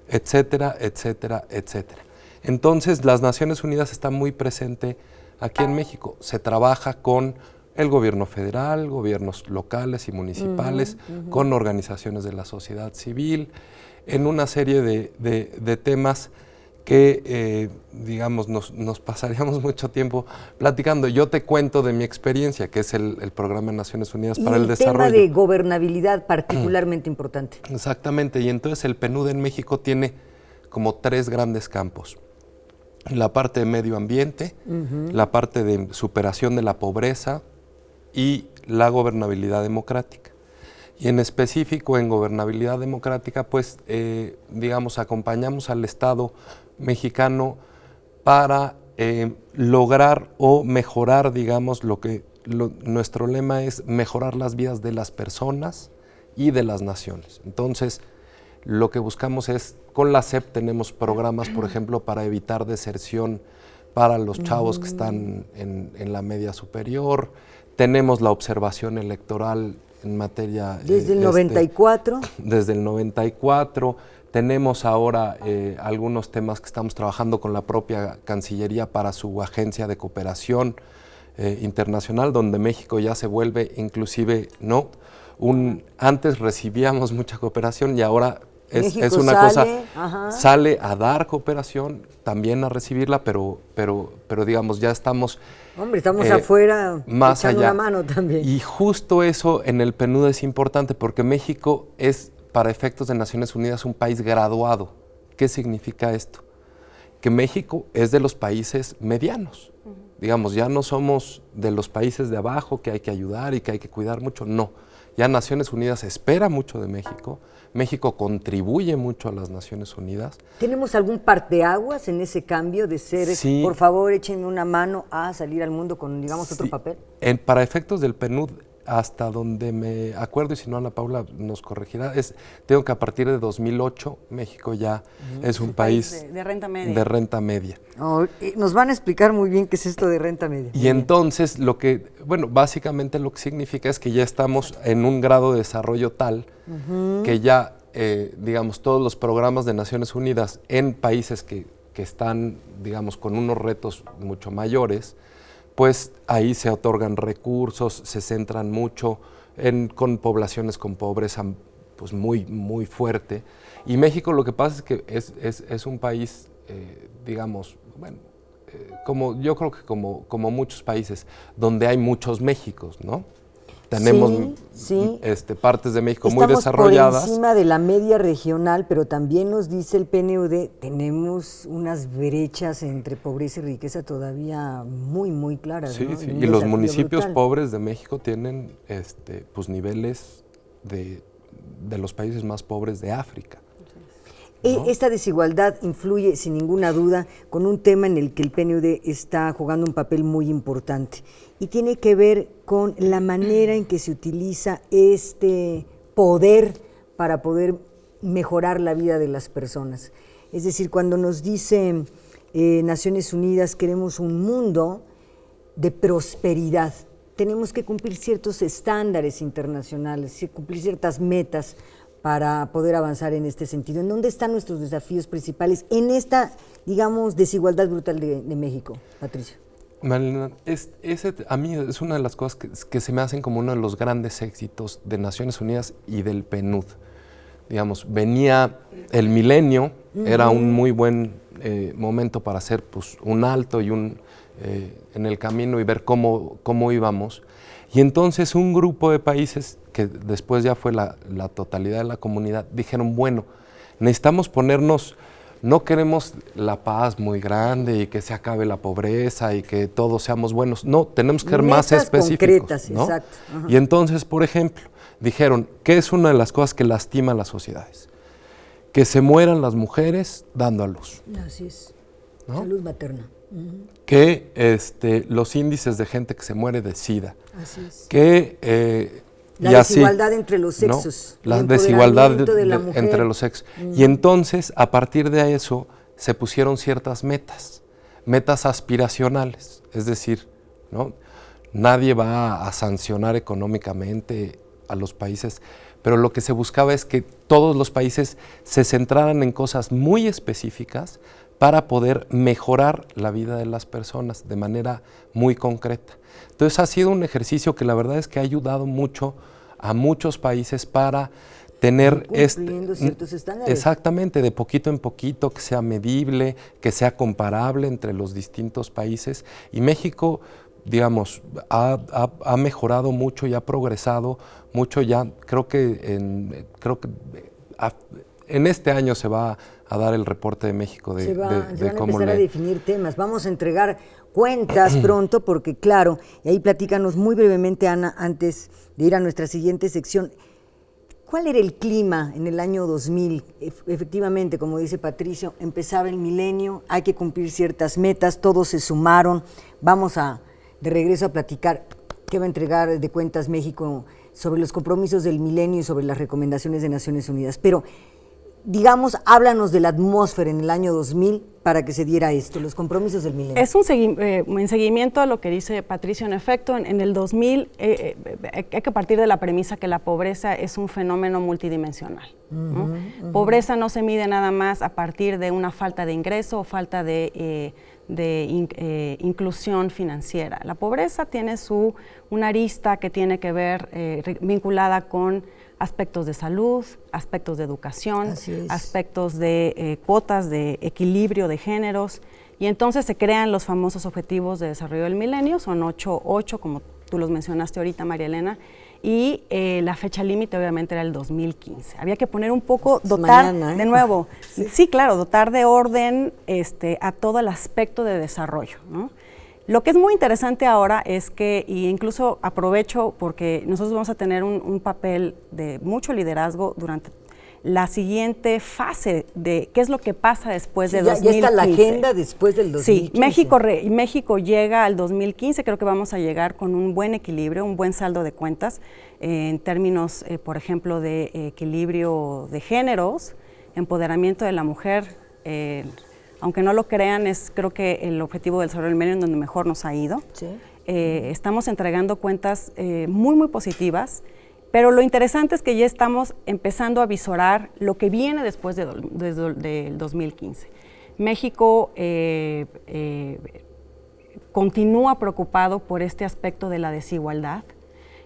etcétera, etcétera, etcétera. Entonces, las Naciones Unidas están muy presentes aquí en México. Se trabaja con el gobierno federal, gobiernos locales y municipales, con organizaciones de la sociedad civil, en una serie de temas que, digamos, nos pasaríamos mucho tiempo platicando. Yo te cuento de mi experiencia, que es el Programa de Naciones Unidas para el Desarrollo. Y el tema de gobernabilidad particularmente importante. Exactamente, y entonces el PNUD en México tiene como 3 grandes campos. La parte de medio ambiente, la parte de superación de la pobreza y la gobernabilidad democrática. Y en específico en gobernabilidad democrática, pues, digamos, acompañamos al Estado mexicano para lograr o mejorar, digamos, nuestro lema es mejorar las vidas de las personas y de las naciones. Entonces, lo que buscamos es, con la SEP tenemos programas, por ejemplo, para evitar deserción para los chavos que están en la media superior. Tenemos la observación electoral en materia... Desde el 94. Desde el 94. Tenemos ahora algunos temas que estamos trabajando con la propia Cancillería para su agencia de cooperación internacional, donde México ya se vuelve inclusive, ¿no? Antes recibíamos mucha cooperación y ahora es una cosa, sale a dar cooperación, también a recibirla, pero digamos, ya estamos... Hombre, estamos afuera más echando allá. una mano también. Y justo eso en el PNUD es importante porque México es, para efectos de Naciones Unidas, un país graduado. ¿Qué significa esto? Que México es de los países medianos. Digamos, ya no somos de los países de abajo que hay que ayudar y que hay que cuidar mucho, no. Ya Naciones Unidas espera mucho de México, México contribuye mucho a las Naciones Unidas. ¿Tenemos algún parteaguas en ese cambio de ser, sí, por favor, échenme una mano a salir al mundo con, digamos, otro papel? Para efectos del PNUD, hasta donde me acuerdo, y si no Ana Paula nos corregirá, tengo que a partir de 2008 México ya es un país de renta media. De renta media. Nos van a explicar muy bien qué es esto de renta media. Y entonces básicamente lo que significa es que ya estamos en un grado de desarrollo tal que ya, digamos, todos los programas de Naciones Unidas en países que que están, digamos, con unos retos mucho mayores, pues ahí se otorgan recursos, se centran mucho con poblaciones con pobreza pues muy, muy fuerte. Y México lo que pasa es que es un país, digamos, bueno, yo creo que como muchos países, donde hay muchos Méxicos, ¿no? Tenemos partes de México muy desarrolladas. Estamos por encima de la media regional, pero también nos dice el PNUD, tenemos unas brechas entre pobreza y riqueza todavía muy, muy claras. Sí, ¿no? sí. Y los municipios pobres de México tienen pues niveles de los países más pobres de África. ¿No? Esta desigualdad influye sin ninguna duda con un tema en el que el PNUD está jugando un papel muy importante y tiene que ver con la manera en que se utiliza este poder para poder mejorar la vida de las personas. Es decir, cuando nos dice Naciones Unidas queremos un mundo de prosperidad, tenemos que cumplir ciertos estándares internacionales, cumplir ciertas metas para poder avanzar en este sentido. ¿En dónde están nuestros desafíos principales en esta, digamos, desigualdad brutal de México, Patricio? Marilena, a mí es una de las cosas que se me hacen como uno de los grandes éxitos de Naciones Unidas y del PNUD. Digamos, venía el milenio, era un muy buen momento para hacer pues, un alto y en el camino y ver cómo íbamos. Y entonces un grupo de países, que después ya fue la totalidad de la comunidad, dijeron, bueno, necesitamos ponernos, no queremos la paz muy grande y que se acabe la pobreza y que todos seamos buenos, no, tenemos que ser más específicos. Concretas, ¿no? Exacto. Ajá. Y entonces, por ejemplo, dijeron, ¿qué es una de las cosas que lastima a las sociedades? Que se mueran las mujeres dando a luz. Así es, ¿no? Salud materna. Que los índices de gente que se muere de SIDA. Así es. Que la desigualdad entre los sexos. ¿No? La desigualdad entre los sexos. Y entonces, a partir de eso, se pusieron ciertas metas aspiracionales. Es decir, ¿no? Nadie va a sancionar económicamente a los países, pero lo que se buscaba es que todos los países se centraran en cosas muy específicas para poder mejorar la vida de las personas de manera muy concreta. Entonces ha sido un ejercicio que la verdad es que ha ayudado mucho a muchos países para tener ciertos estándares. Exactamente, de poquito en poquito, que sea medible, que sea comparable entre los distintos países. Y México, digamos, ha mejorado mucho y ha progresado mucho ya. Creo que en este año se va a dar el reporte de México de cómo se van a empezar a definir temas. Vamos a entregar cuentas pronto porque, claro, y ahí platícanos muy brevemente, Ana, antes de ir a nuestra siguiente sección. ¿Cuál era el clima en el año 2000? Efectivamente, como dice Patricio, empezaba el milenio, hay que cumplir ciertas metas, todos se sumaron. Vamos de regreso a platicar qué va a entregar de cuentas México sobre los compromisos del milenio y sobre las recomendaciones de Naciones Unidas. Pero digamos, háblanos de la atmósfera en el año 2000 para que se diera esto, los compromisos del milenio. Es en seguimiento a lo que dice Patricio, en efecto, en el 2000 hay que partir de la premisa que la pobreza es un fenómeno multidimensional. ¿No? Pobreza no se mide nada más a partir de una falta de ingreso o falta de inclusión financiera. La pobreza tiene una arista que tiene que ver vinculada con aspectos de salud, aspectos de educación, aspectos de cuotas de equilibrio de géneros, y entonces se crean los famosos objetivos de desarrollo del milenio, son 8, como tú los mencionaste ahorita, María Elena, y la fecha límite obviamente era el 2015. Había que poner un poco, dotar, mañana, de nuevo, sí, claro, dotar de orden a todo el aspecto de desarrollo, ¿no? Lo que es muy interesante ahora es que, y incluso aprovecho porque nosotros vamos a tener un papel de mucho liderazgo durante la siguiente fase de qué es lo que pasa después de 2015. Ya está la agenda después del 2015. Sí, México llega al 2015, creo que vamos a llegar con un buen equilibrio, un buen saldo de cuentas, en términos, por ejemplo, de equilibrio de géneros, empoderamiento de la mujer. Aunque no lo crean, es creo que el objetivo del desarrollo del milenio en donde mejor nos ha ido. Sí. Estamos entregando cuentas muy, muy positivas, pero lo interesante es que ya estamos empezando a visorar lo que viene después del 2015. México continúa preocupado por este aspecto de la desigualdad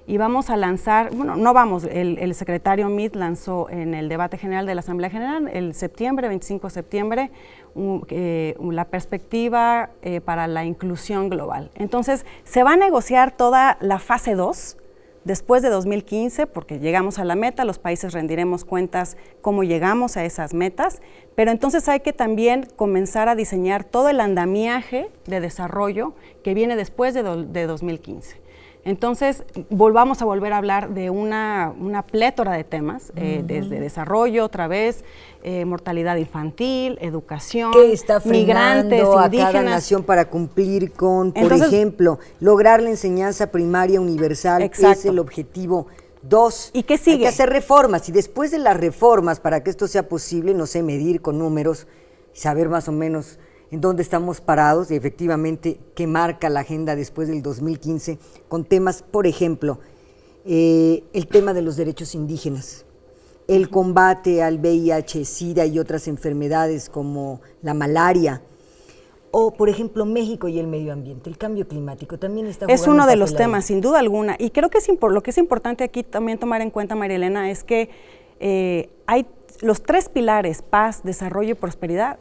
y vamos a lanzar, bueno, no vamos, el secretario Meade lanzó en el debate general de la Asamblea General el 25 de septiembre, la perspectiva para la inclusión global. Entonces, se va a negociar toda la fase 2 después de 2015, porque llegamos a la meta, los países rendiremos cuentas cómo llegamos a esas metas, pero entonces hay que también comenzar a diseñar todo el andamiaje de desarrollo que viene después de 2015. Entonces, vamos a volver a hablar de una plétora de temas, desde desarrollo otra vez, mortalidad infantil, educación, ¿qué está migrantes, frenando a indígenas? cada nación para cumplir con, por Entonces, ejemplo, lograr la enseñanza primaria universal? Exacto. Es el objetivo 2. ¿Y qué sigue? Hay que hacer reformas, y después de las reformas, para que esto sea posible, no sé, medir con números, saber más o menos en dónde estamos parados y efectivamente qué marca la agenda después del 2015 con temas, por ejemplo, el tema de los derechos indígenas, el combate al VIH, SIDA y otras enfermedades como la malaria, o por ejemplo México y el medio ambiente, el cambio climático también está jugando. Es uno de los papel ahí. temas, sin duda alguna, y creo que lo que es importante aquí también tomar en cuenta, María Elena, es que hay los 3 pilares, paz, desarrollo y prosperidad,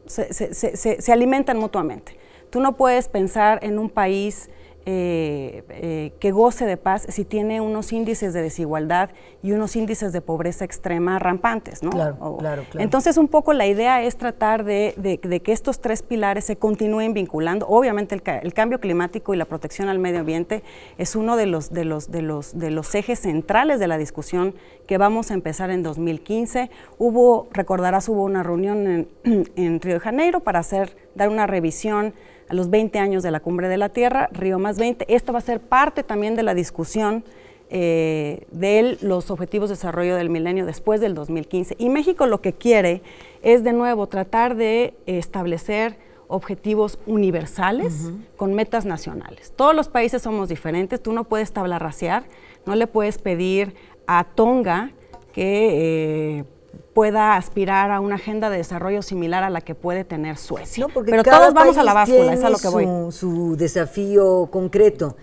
se alimentan mutuamente. Tú no puedes pensar en un país que goce de paz si tiene unos índices de desigualdad y unos índices de pobreza extrema rampantes, ¿no? Claro. Entonces, un poco la idea es tratar de que estos 3 pilares se continúen vinculando. Obviamente, el cambio climático y la protección al medio ambiente es uno de los ejes centrales de la discusión que vamos a empezar en 2015. Recordarás, hubo una reunión en Río de Janeiro para dar una revisión a los 20 años de la Cumbre de la Tierra, Río + 20. Esto va a ser parte también de la discusión de los Objetivos de Desarrollo del Milenio después del 2015. Y México lo que quiere es, de nuevo, tratar de establecer objetivos universales con metas nacionales. Todos los países somos diferentes, tú no puedes tabla rasear, no le puedes pedir a Tonga que pueda aspirar a una agenda de desarrollo similar a la que puede tener Suecia. No, pero todos vamos a la báscula, es a lo que voy. Su desafío concreto.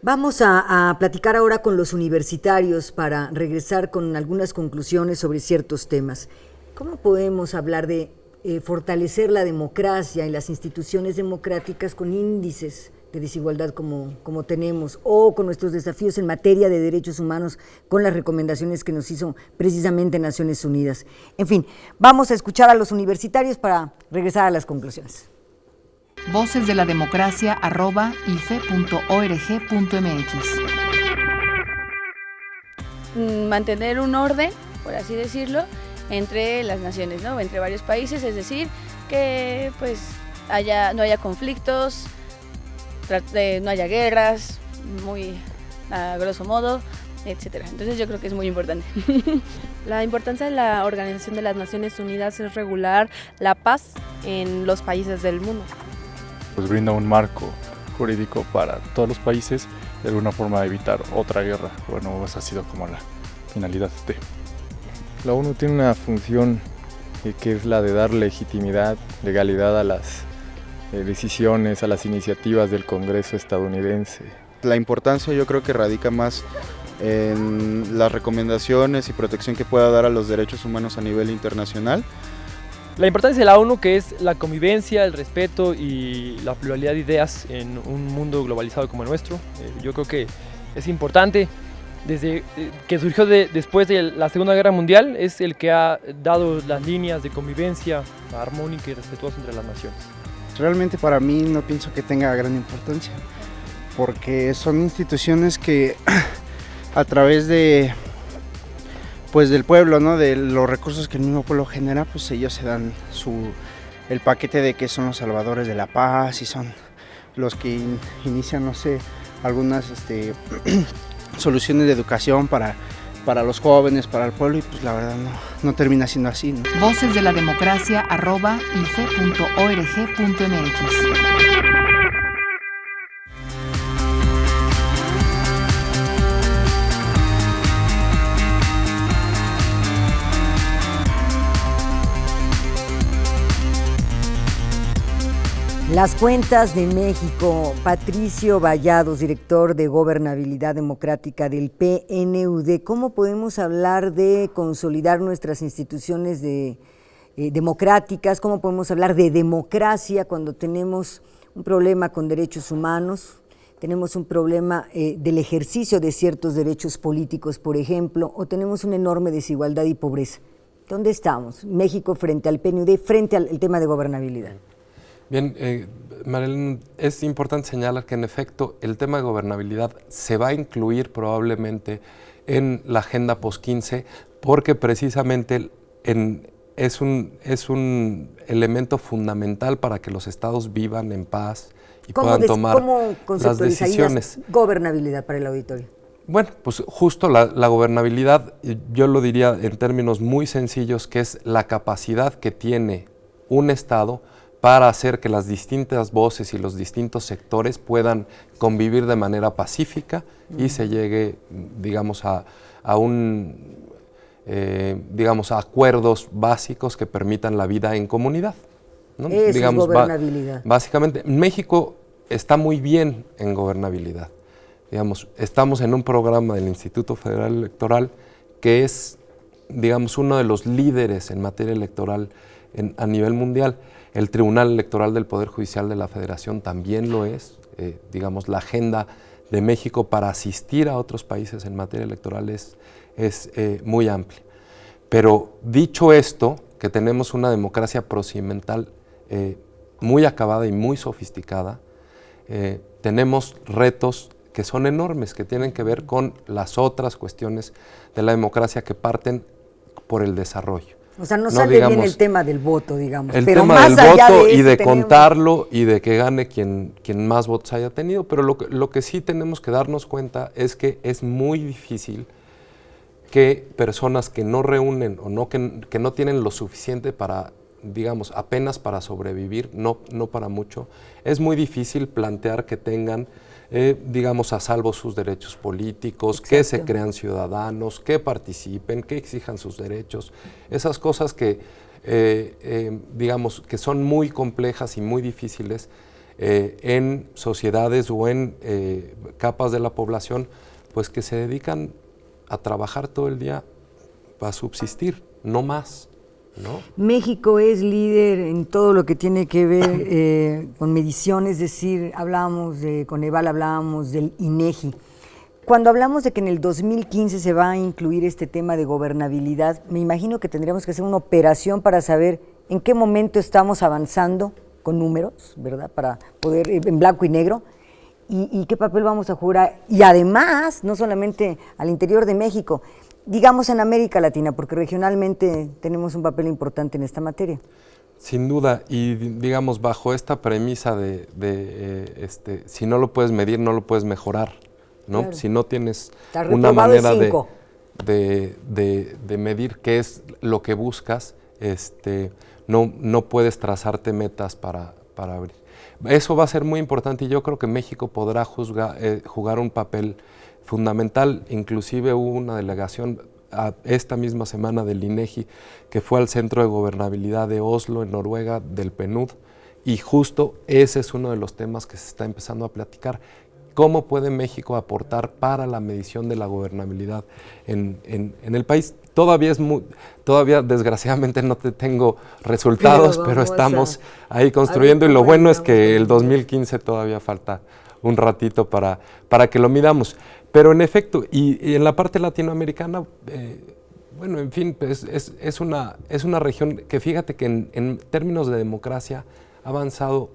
Vamos a platicar ahora con los universitarios para regresar con algunas conclusiones sobre ciertos temas. ¿Cómo podemos hablar de fortalecer la democracia y las instituciones democráticas con índices de desigualdad como tenemos, o con nuestros desafíos en materia de derechos humanos, con las recomendaciones que nos hizo precisamente Naciones Unidas? En fin, vamos a escuchar a los universitarios para regresar a las conclusiones. Voces de la Democracia @ife.org.mx. Mantener un orden, por así decirlo, entre las naciones, ¿no? Entre varios países, es decir, que pues no haya conflictos, no haya guerras, muy a grosso modo, etcétera. Entonces yo creo que es muy importante. La importancia de la Organización de las Naciones Unidas es regular la paz en los países del mundo. Pues brinda un marco jurídico para todos los países, de alguna forma evitar otra guerra. Bueno, esa ha sido como la finalidad de... La ONU tiene una función que es la de dar legitimidad, legalidad a las decisiones, a las iniciativas del Congreso estadounidense. La importancia yo creo que radica más en las recomendaciones y protección que pueda dar a los derechos humanos a nivel internacional. La importancia de la ONU, que es la convivencia, el respeto y la pluralidad de ideas en un mundo globalizado como el nuestro. Yo creo que es importante. Desde que surgió después de la Segunda Guerra Mundial, es el que ha dado las líneas de convivencia armónica y respetuosa entre las naciones. Realmente para mí no pienso que tenga gran importancia, porque son instituciones que a través del pueblo, ¿no? De los recursos que el mismo pueblo genera, pues ellos se dan el paquete de que son los salvadores de la paz y son los que inician, no sé, algunas soluciones de educación para los jóvenes, para el pueblo, y pues la verdad no termina siendo así, ¿no? Voces de la Democracia @ife.org.mx. Las cuentas de México. Patricio Vallados, director de Gobernabilidad Democrática del PNUD. ¿Cómo podemos hablar de consolidar nuestras instituciones democráticas? ¿Cómo podemos hablar de democracia cuando tenemos un problema con derechos humanos? Tenemos un problema del ejercicio de ciertos derechos políticos, por ejemplo, o tenemos una enorme desigualdad y pobreza. ¿Dónde estamos? México frente al PNUD, frente al tema de gobernabilidad. Bien, Marilyn, es importante señalar que en efecto el tema de gobernabilidad se va a incluir probablemente en la agenda post-15 porque precisamente es un elemento fundamental para que los estados vivan en paz y puedan tomar las decisiones. Gobernabilidad para el auditorio? Bueno, pues justo la gobernabilidad, yo lo diría en términos muy sencillos, que es la capacidad que tiene un estado para hacer que las distintas voces y los distintos sectores puedan convivir de manera pacífica y se llegue, digamos, a acuerdos básicos que permitan la vida en comunidad, ¿no? Eso digamos, es gobernabilidad. Básicamente, México está muy bien en gobernabilidad. Digamos, estamos en un programa del Instituto Federal Electoral que es, digamos, uno de los líderes en materia electoral a nivel mundial. El Tribunal Electoral del Poder Judicial de la Federación también lo es. Digamos, la agenda de México para asistir a otros países en materia electoral es muy amplia. Pero dicho esto, que tenemos una democracia procedimental muy acabada y muy sofisticada, tenemos retos que son enormes, que tienen que ver con las otras cuestiones de la democracia que parten por el desarrollo. O sea, no sale bien el tema del voto, digamos. El pero tema más del allá voto de y de tenemos... contarlo y de que gane quien más votos haya tenido, pero lo que sí tenemos que darnos cuenta es que es muy difícil que personas que no reúnen o que no tienen lo suficiente para, digamos, apenas para sobrevivir, no para mucho, es muy difícil plantear que tengan, digamos, a salvo sus derechos políticos, exacto, que se crean ciudadanos, que participen, que exijan sus derechos, esas cosas que, digamos, que son muy complejas y muy difíciles en sociedades o en capas de la población, pues que se dedican a trabajar todo el día para subsistir, no más, ¿no? México es líder en todo lo que tiene que ver con medición, es decir, hablábamos de Coneval, hablábamos del INEGI. Cuando hablamos de que en el 2015 se va a incluir este tema de gobernabilidad, me imagino que tendríamos que hacer una operación para saber en qué momento estamos avanzando con números, ¿verdad? Para poder, en blanco y negro, y qué papel vamos a jugar. Y además, no solamente al interior de México, digamos en América Latina, porque regionalmente tenemos un papel importante en esta materia. Sin duda, y digamos bajo esta premisa de si no lo puedes medir, no lo puedes mejorar, ¿no? Claro. Si no tienes una manera de medir qué es lo que buscas, no puedes trazarte metas para abrir. Eso va a ser muy importante y yo creo que México podrá jugar un papel fundamental. Inclusive hubo una delegación esta misma semana del INEGI que fue al Centro de Gobernabilidad de Oslo, en Noruega, del PNUD, y justo ese es uno de los temas que se está empezando a platicar. ¿Cómo puede México aportar para la medición de la gobernabilidad en el país? Todavía desgraciadamente no tengo resultados, pero estamos ahí construyendo y lo bueno es que el 2015 todavía falta un ratito para que lo midamos. Pero en efecto, y en la parte latinoamericana, bueno, en fin, pues es una región que fíjate que en términos de democracia ha avanzado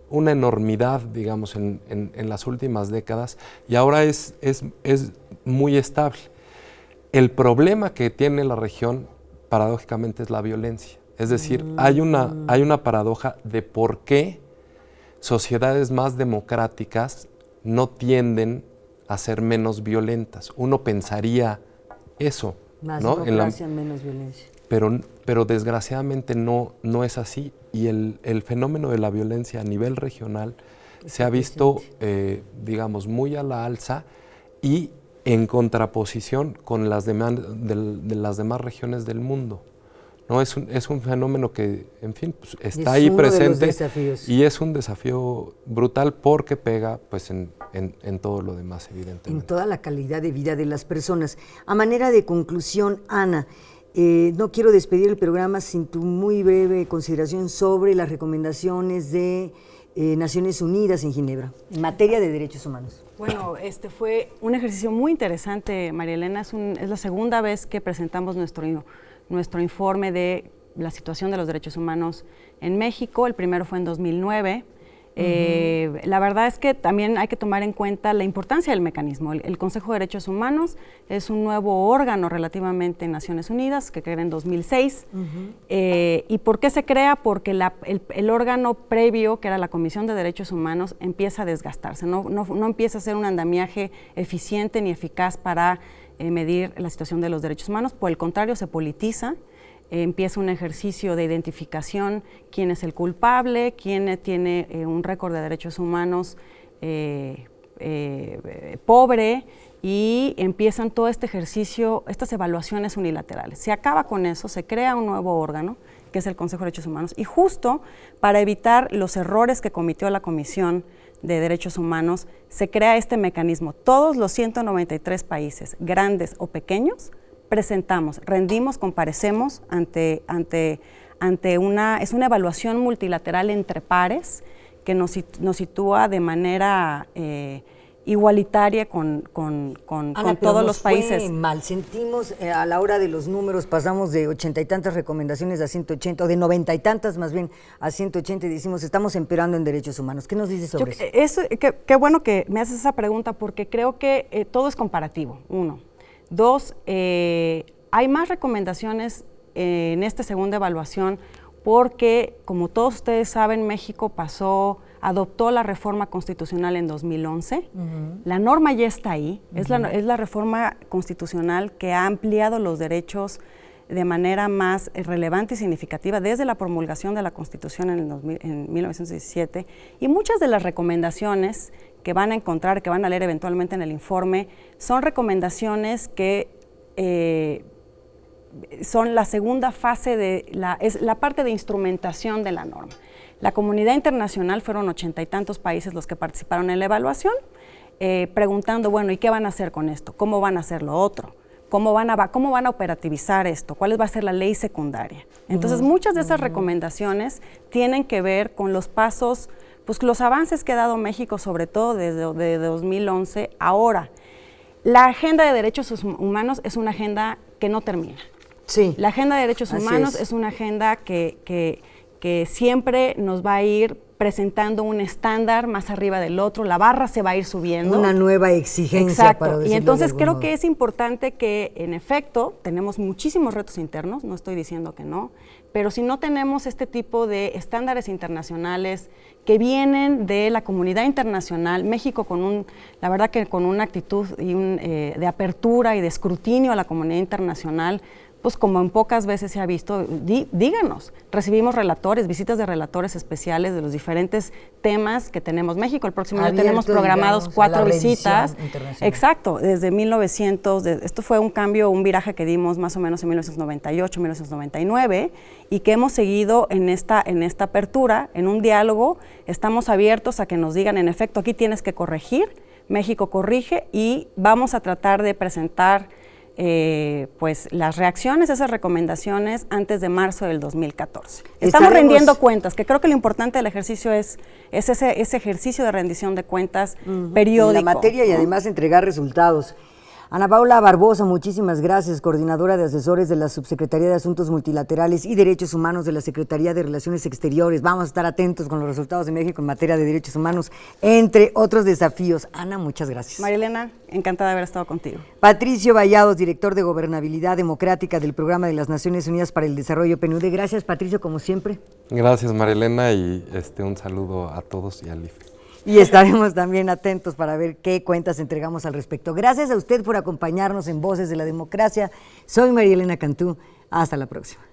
una enormidad, digamos, en las últimas décadas y ahora es muy estable. El problema que tiene la región, paradójicamente, es la violencia. Es decir, hay una paradoja de por qué sociedades más democráticas no tienden a ser menos violentas. Uno pensaría eso, más ¿no? democracia, menos violencia. Pero desgraciadamente no es así y el fenómeno de la violencia a nivel regional se ha visto, digamos, muy a la alza y en contraposición con las demás regiones del mundo, ¿no? Es un fenómeno que, en fin, pues, está ahí presente y es un desafío brutal porque pega pues, en todo lo demás, evidentemente. En toda la calidad de vida de las personas. A manera de conclusión, Ana, no quiero despedir el programa sin tu muy breve consideración sobre las recomendaciones de Naciones Unidas en Ginebra en materia de derechos humanos. Bueno, fue un ejercicio muy interesante, María Elena. Es la segunda vez que presentamos nuestro informe de la situación de los derechos humanos en México. El primero fue en 2009. La verdad es que también hay que tomar en cuenta la importancia del mecanismo. El Consejo de Derechos Humanos es un nuevo órgano relativamente en Naciones Unidas, que crea en 2006. ¿Y por qué se crea? Porque el órgano previo, que era la Comisión de Derechos Humanos, empieza a desgastarse, no empieza a ser un andamiaje eficiente ni eficaz para medir la situación de los derechos humanos. Por el contrario, se politiza. Empieza un ejercicio de identificación, quién es el culpable, quién tiene un récord de derechos humanos pobre, y empiezan todo este ejercicio, estas evaluaciones unilaterales. Se acaba con eso, se crea un nuevo órgano, que es el Consejo de Derechos Humanos, y justo para evitar los errores que cometió la Comisión de Derechos Humanos, se crea este mecanismo. Todos los 193 países, grandes o pequeños, rendimos, comparecemos ante es una evaluación multilateral entre pares que nos sitúa de manera igualitaria con todos los países. Fue mal, sentimos a la hora de los números, pasamos de 80 y tantas recomendaciones a 180, o de 90 y tantas más bien a 180, y decimos, estamos empeorando en derechos humanos. ¿Qué nos dices sobre eso? Qué bueno que me haces esa pregunta, porque creo que todo es comparativo, uno. Dos, hay más recomendaciones en esta segunda evaluación porque, como todos ustedes saben, México adoptó la reforma constitucional en 2011. La norma ya está ahí, es la reforma constitucional que ha ampliado los derechos de manera más relevante y significativa desde la promulgación de la Constitución en 1917, y muchas de las recomendaciones que van a encontrar, que van a leer eventualmente en el informe, son recomendaciones que son la segunda fase es la parte de instrumentación de la norma. La comunidad internacional, fueron 80 y tantos países los que participaron en la evaluación, preguntando, bueno, ¿y qué van a hacer con esto? ¿Cómo van a hacer lo otro? ¿Cómo van a operativizar esto? ¿Cuál va a ser la ley secundaria? Entonces, muchas de esas recomendaciones tienen que ver con los pasos, pues los avances que ha dado México, sobre todo desde 2011. Ahora, la agenda de derechos humanos es una agenda que no termina. Sí. La agenda de derechos humanos es una agenda que siempre nos va a ir presentando un estándar más arriba del otro, la barra se va a ir subiendo. Una nueva exigencia. Exacto. Para decirlo y entonces de creo modo. que es importante que, en efecto, tenemos muchísimos retos internos, no estoy diciendo que no, pero si no tenemos este tipo de estándares internacionales que vienen de la comunidad internacional, México la verdad que con una actitud de apertura y de escrutinio a la comunidad internacional, pues como en pocas veces se ha visto, díganos, recibimos visitas de relatores especiales de los diferentes temas que tenemos. México, el próximo año tenemos programados 4 visitas. Exacto, desde 1900, esto fue un viraje que dimos más o menos en 1998, 1999, y que hemos seguido en esta apertura, en un diálogo. Estamos abiertos a que nos digan, en efecto, aquí tienes que corregir, México corrige, y vamos a tratar de presentar pues las reacciones, esas recomendaciones antes de marzo del 2014. Estamos rendiendo cuentas, que creo que lo importante del ejercicio es ese ejercicio de rendición de cuentas periódico. En la materia, ¿no? Y además entregar resultados. Ana Paula Barbosa, muchísimas gracias, coordinadora de asesores de la Subsecretaría de Asuntos Multilaterales y Derechos Humanos de la Secretaría de Relaciones Exteriores. Vamos a estar atentos con los resultados de México en materia de derechos humanos, entre otros desafíos. Ana, muchas gracias. María Elena, encantada de haber estado contigo. Patricio Vallados, director de Gobernabilidad Democrática del Programa de las Naciones Unidas para el Desarrollo PNUD. Gracias, Patricio, como siempre. Gracias, María Elena, y un saludo a todos y al IFE. Y estaremos también atentos para ver qué cuentas entregamos al respecto. Gracias a usted por acompañarnos en Voces de la Democracia. Soy María Elena Cantú. Hasta la próxima.